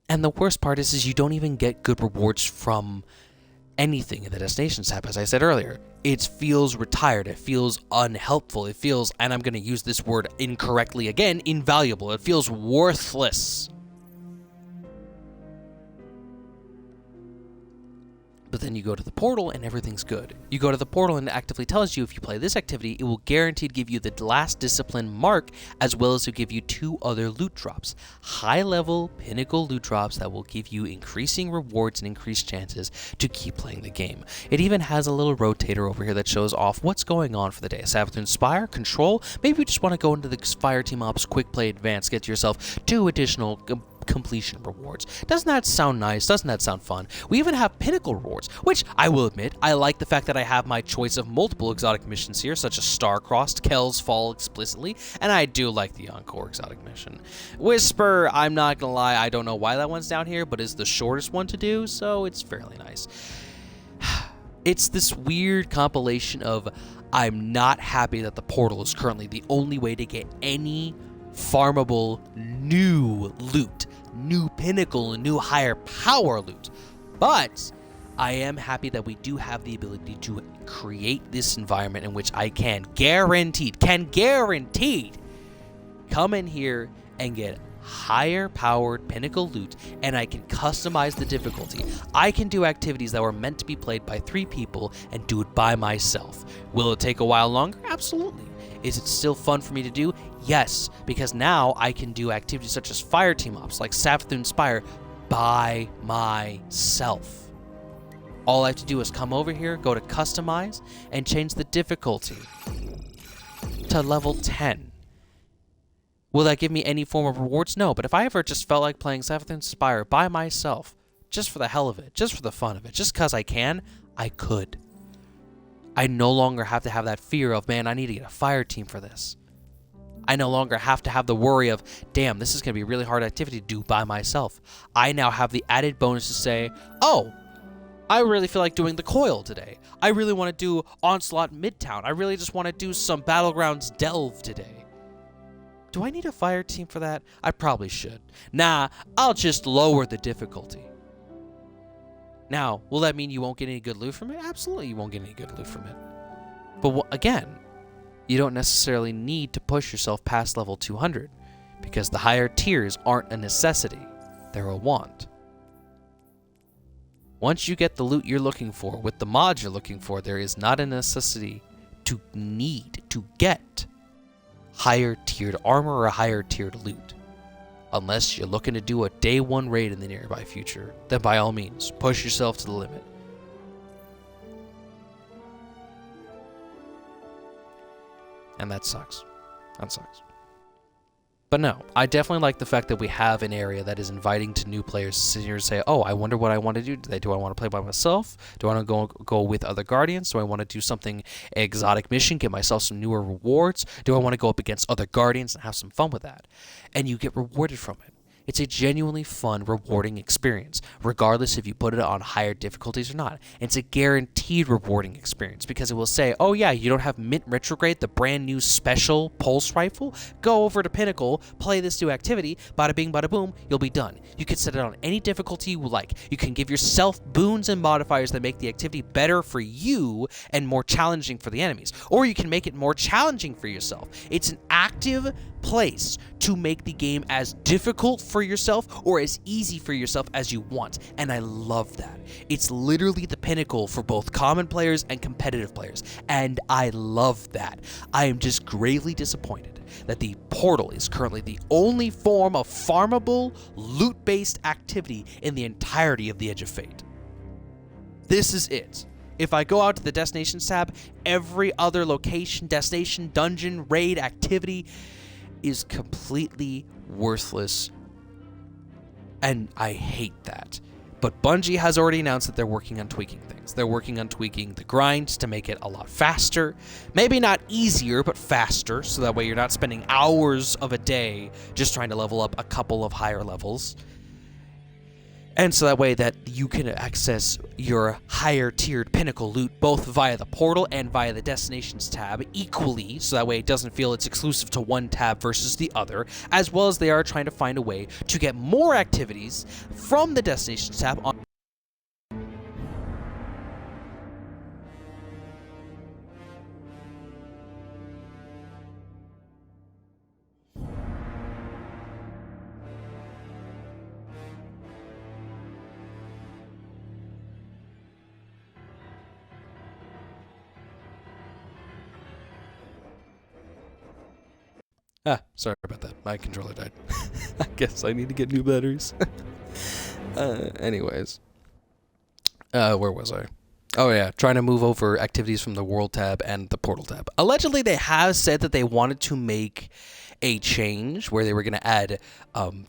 And the worst part is you don't even get good rewards from anything in the Destinations tab, as I said earlier. It feels retired. It feels unhelpful. It feels, and I'm going to use this word incorrectly again, invaluable. It feels worthless. But then you go to the portal and everything's good. You go to the portal and it actively tells you if you play this activity, it will guaranteed give you the last discipline mark, as well as to give you 2 other loot drops. High-level pinnacle loot drops that will give you increasing rewards and increased chances to keep playing the game. It even has a little rotator over here that shows off what's going on for the day. Savathun Spire, Control, maybe you just want to go into the Fire Team Ops Quick Play Advanced, get yourself 2 additional completion rewards. Doesn't that sound nice? Doesn't that sound fun? We even have pinnacle rewards, which I will admit, I like the fact that I have my choice of multiple exotic missions here, such as Star-Crossed, Kel's Fall explicitly, and I do like the Encore exotic mission. Whisper, I'm not gonna lie, I don't know why that one's down here, but it's the shortest one to do, so it's fairly nice. It's this weird compilation of I'm not happy that the portal is currently the only way to get any farmable new loot, new pinnacle, and new higher power loot. But I am happy that we do have the ability to create this environment in which I can guaranteed come in here and get higher powered pinnacle loot, and I can customize the difficulty. I can do activities that were meant to be played by 3 people and do it by myself. Will it take a while longer? Absolutely. Is it still fun for me to do? Yes, because now I can do activities such as fire team ops like Savathûn Spire by myself. All I have to do is come over here, go to customize, and change the difficulty to level 10. Will that give me any form of rewards? No, but if I ever just felt like playing Savathûn Spire by myself, just for the hell of it, just for the fun of it, just because I can, I could. I no longer have to have that fear of, man, I need to get a fire team for this. I no longer have to have the worry of, damn, this is going to be a really hard activity to do by myself. I now have the added bonus to say, oh, I really feel like doing the Coil today. I really want to do Onslaught Midtown. I really just want to do some Battlegrounds Delve today. Do I need a fire team for that? I probably should. Nah, I'll just lower the difficulty. Now, will that mean you won't get any good loot from it? Absolutely you won't get any good loot from it. But again, you don't necessarily need to push yourself past level 200 because the higher tiers aren't a necessity. They're a want. Once you get the loot you're looking for with the mods you're looking for, there is not a necessity to need to get higher tiered armor or higher tiered loot. Unless you're looking to do a day 1 raid in the nearby future, then by all means, push yourself to the limit. And that sucks. That sucks. But no, I definitely like the fact that we have an area that is inviting to new players to sit here and say, oh, I wonder what I want to do today. Do I want to play by myself? Do I want to go with other Guardians? Do I want to do something exotic mission, get myself some newer rewards? Do I want to go up against other Guardians and have some fun with that? And you get rewarded from it. It's a genuinely fun, rewarding experience, regardless if you put it on higher difficulties or not. It's a guaranteed rewarding experience because it will say, oh yeah, you don't have Mint Retrograde, the brand new special pulse rifle? Go over to Pinnacle, play this new activity, bada bing, bada boom, you'll be done. You can set it on any difficulty you like. You can give yourself boons and modifiers that make the activity better for you and more challenging for the enemies. Or you can make it more challenging for yourself. It's an active place to make the game as difficult for yourself or as easy for yourself as you want, and I love that. It's literally the pinnacle for both common players and competitive players, and I love that. I am just gravely disappointed that the Portal is currently the only form of farmable, loot-based activity in the entirety of the Edge of Fate. This is it. If I go out to the Destinations tab, every other location, destination, dungeon, raid, activity is completely worthless, and I hate that. But Bungie has already announced that they're working on tweaking things. They're working on tweaking the grind to make it a lot faster. Maybe not easier, but faster, so that way you're not spending hours of a day just trying to level up a couple of higher levels. And so that way that you can access your higher tiered pinnacle loot both via the portal and via the destinations tab equally, so that way it doesn't feel it's exclusive to one tab versus the other, as well as they are trying to find a way to get more activities from the destinations tab on sorry about that. My controller died. I guess I need to get new batteries. Anyways. Where was I? Oh yeah, trying to move over activities from the World tab and the Portal tab. Allegedly, they have said that they wanted to make a change where they were going to add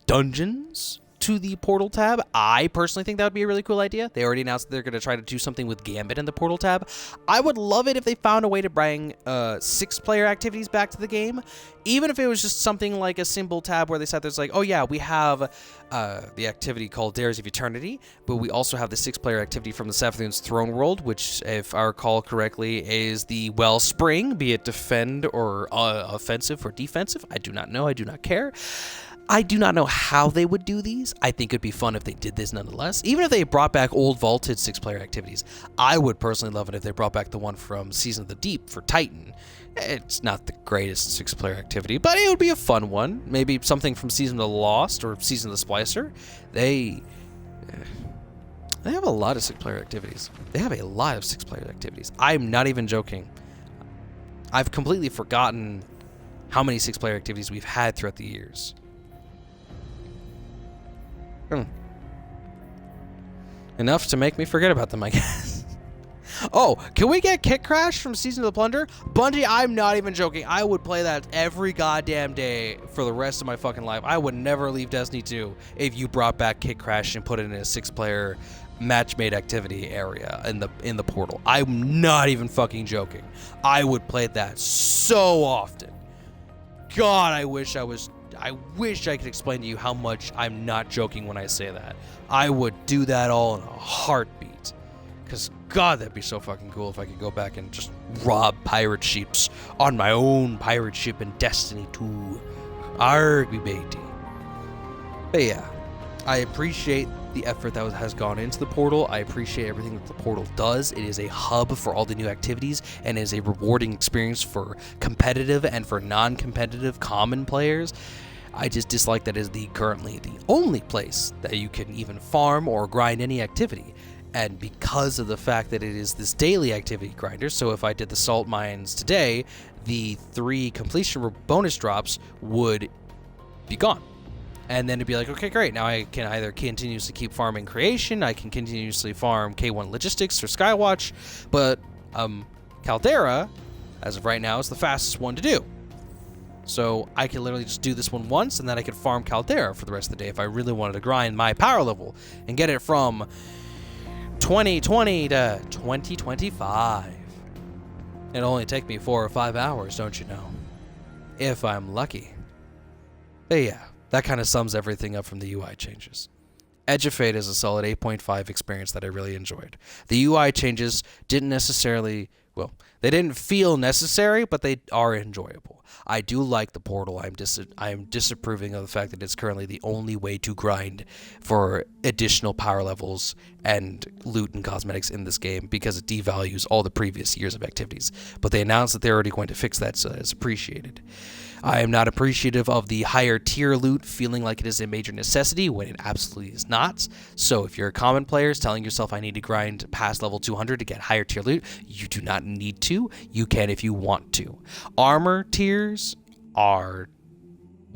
dungeons to the Portal tab. I personally think that would be a really cool idea. They already announced that they're going to try to do something with Gambit in the Portal tab. I would love it if they found a way to bring 6-player activities back to the game, even if it was just something like a simple tab where they said there's like, oh yeah, we have the activity called Dares of Eternity, but we also have the 6-player activity from the Savathûn's Throne World, which, if I recall correctly, is the Wellspring, be it defend or offensive or defensive. I do not know. I do not care. I do not know how they would do these. I think it'd be fun if they did this nonetheless. Even if they brought back old vaulted 6-player activities. I would personally love it if they brought back the one from Season of the Deep for Titan. It's not the greatest 6-player activity, but it would be a fun one. Maybe something from Season of the Lost or Season of the Splicer. They have a lot of 6-player activities. They have a lot of 6-player activities. I'm not even joking. I've completely forgotten how many 6-player activities we've had throughout the years. Enough to make me forget about them, I guess. Oh, can we get Kit Crash from Season of the Plunder? Bungie, I'm not even joking. I would play that every goddamn day for the rest of my fucking life. I would never leave Destiny 2 if you brought back Kit Crash and put it in a 6-player match-made activity area in the portal. I'm not even fucking joking. I would play that so often. God, I wish I could explain to you how much I'm not joking when I say that. I would do that all in a heartbeat. Because, God, that'd be so fucking cool if I could go back and just rob pirate ships on my own pirate ship in Destiny 2. Arg, me matey. But yeah, I appreciate the effort that has gone into the portal. I appreciate everything that the portal does. It is a hub for all the new activities and is a rewarding experience for competitive and for non-competitive common players. I just dislike that it is currently the only place that you can even farm or grind any activity. And because of the fact that it is this daily activity grinder, so if I did the salt mines today, the 3 completion bonus drops would be gone. And then it'd be like, okay, great. Now I can either continuously keep farming creation, I can continuously farm K1 logistics or Skywatch, but Caldera, as of right now, is the fastest one to do. So I can literally just do this one once, and then I could farm Caldera for the rest of the day if I really wanted to grind my power level and get it from 2020 to 2025. It'll only take me 4 or 5 hours, don't you know? If I'm lucky. But yeah, that kind of sums everything up from the UI changes. Edge of Fate is a solid 8.5 experience that I really enjoyed. The UI changes didn't necessarily, well, they didn't feel necessary, but they are enjoyable. I do like the portal. I am disapproving of the fact that it's currently the only way to grind for additional power levels and loot and cosmetics in this game because it devalues all the previous years of activities. But they announced that they're already going to fix that, so it's appreciated. I am not appreciative of the higher tier loot feeling like it is a major necessity when it absolutely is not. So if you're a common player telling yourself I need to grind past level 200 to get higher tier loot, you do not need to. You can if you want to. Armor tiers are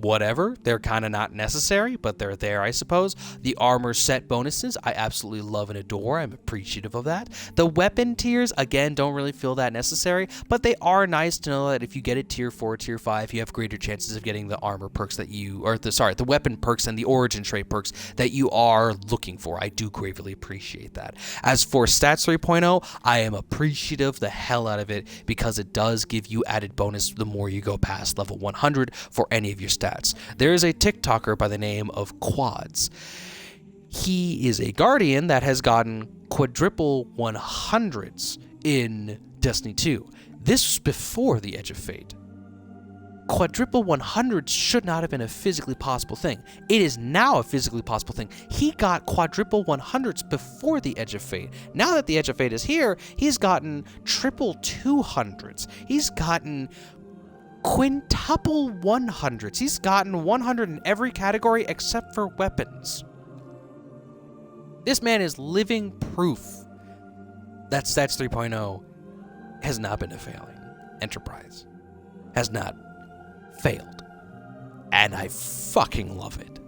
whatever. They're kind of not necessary, but they're there, I suppose. The armor set bonuses, I absolutely love and adore. I'm appreciative of that. The weapon tiers, again, don't really feel that necessary, but they are nice to know that if you get it tier 4, tier 5, you have greater chances of getting the armor perks that you, or the weapon perks and the origin trait perks that you are looking for. I do gravely appreciate that. As for Stats 3.0, I am appreciative the hell out of it because it does give you added bonus the more you go past level 100 for any of your stats. There is a TikToker by the name of Quads. He is a guardian that has gotten quadruple 100s in Destiny 2. This was before the Edge of Fate. Quadruple 100s should not have been a physically possible thing. It is now a physically possible thing. He got quadruple 100s before the Edge of Fate. Now that the Edge of Fate is here, he's gotten triple 200s. He's gotten quintuple 100s. He's gotten 100 in every category except for weapons. This man is living proof that Stats 3.0 has not been a failing enterprise. Has not failed. And I fucking love it.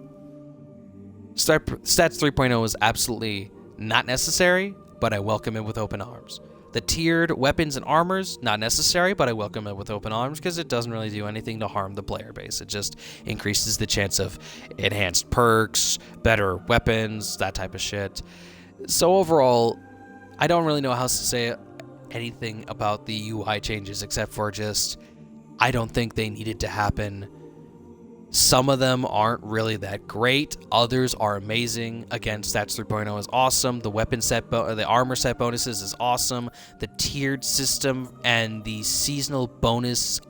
Stats 3.0 is absolutely not necessary, but I welcome it with open arms. The tiered weapons and armors, not necessary, but I welcome it with open arms because it doesn't really do anything to harm the player base. It just increases the chance of enhanced perks, better weapons, that type of shit. So overall, I don't really know how to say anything about the UI changes except for just, I don't think they needed to happen. Some of them aren't really that great. Others are amazing. Again, Stats 3.0 is awesome. The weapon set, the armor set bonuses is awesome. The tiered system and the seasonal bonus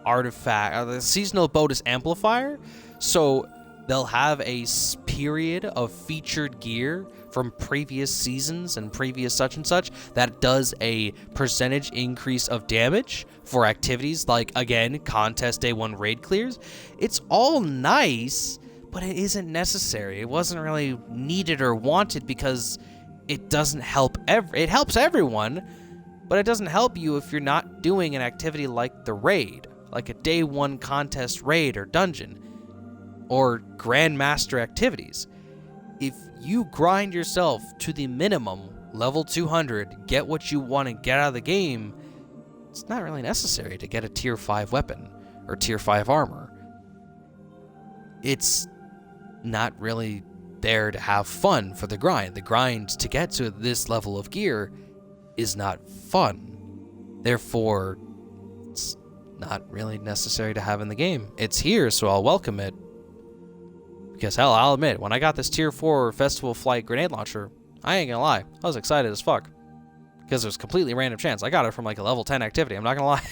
artifact, the seasonal bonus amplifier. So they'll have a period of featured gear from previous seasons and previous such and such that does a percentage increase of damage for activities like, again, contest day 1 raid clears. It's all nice, but it isn't necessary. It wasn't really needed or wanted because it doesn't help it helps everyone, but it doesn't help you if you're not doing an activity like the raid, like a day 1 contest raid or dungeon, or Grandmaster activities. If you grind yourself to the minimum, level 200, get what you want and get out of the game, it's not really necessary to get a tier 5 weapon or tier 5 armor. It's not really there to have fun for the grind. The grind to get to this level of gear is not fun. Therefore, it's not really necessary to have in the game. It's here, so I'll welcome it. Because hell, I'll admit, when I got this tier 4 Festival Flight grenade launcher, I ain't gonna lie, I was excited as fuck. Because it was completely random chance. I got it from like a level 10 activity, I'm not gonna lie.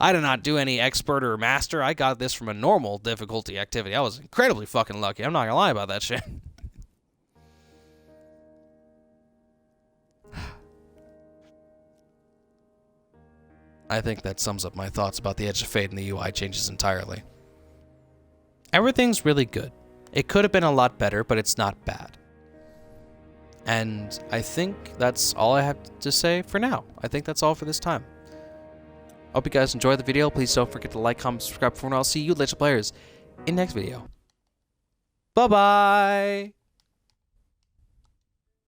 I did not do any expert or master. I got this from a normal difficulty activity. I was incredibly fucking lucky. I'm not gonna lie about that shit. I think that sums up my thoughts about the Edge of Fate and the UI changes entirely. Everything's really good. It could have been a lot better, but it's not bad. And I think that's all I have to say for now. I think that's all for this time. Hope you guys enjoyed the video. Please don't forget to like, comment, subscribe for more. I'll see you later, players, in the next video. Bye-bye!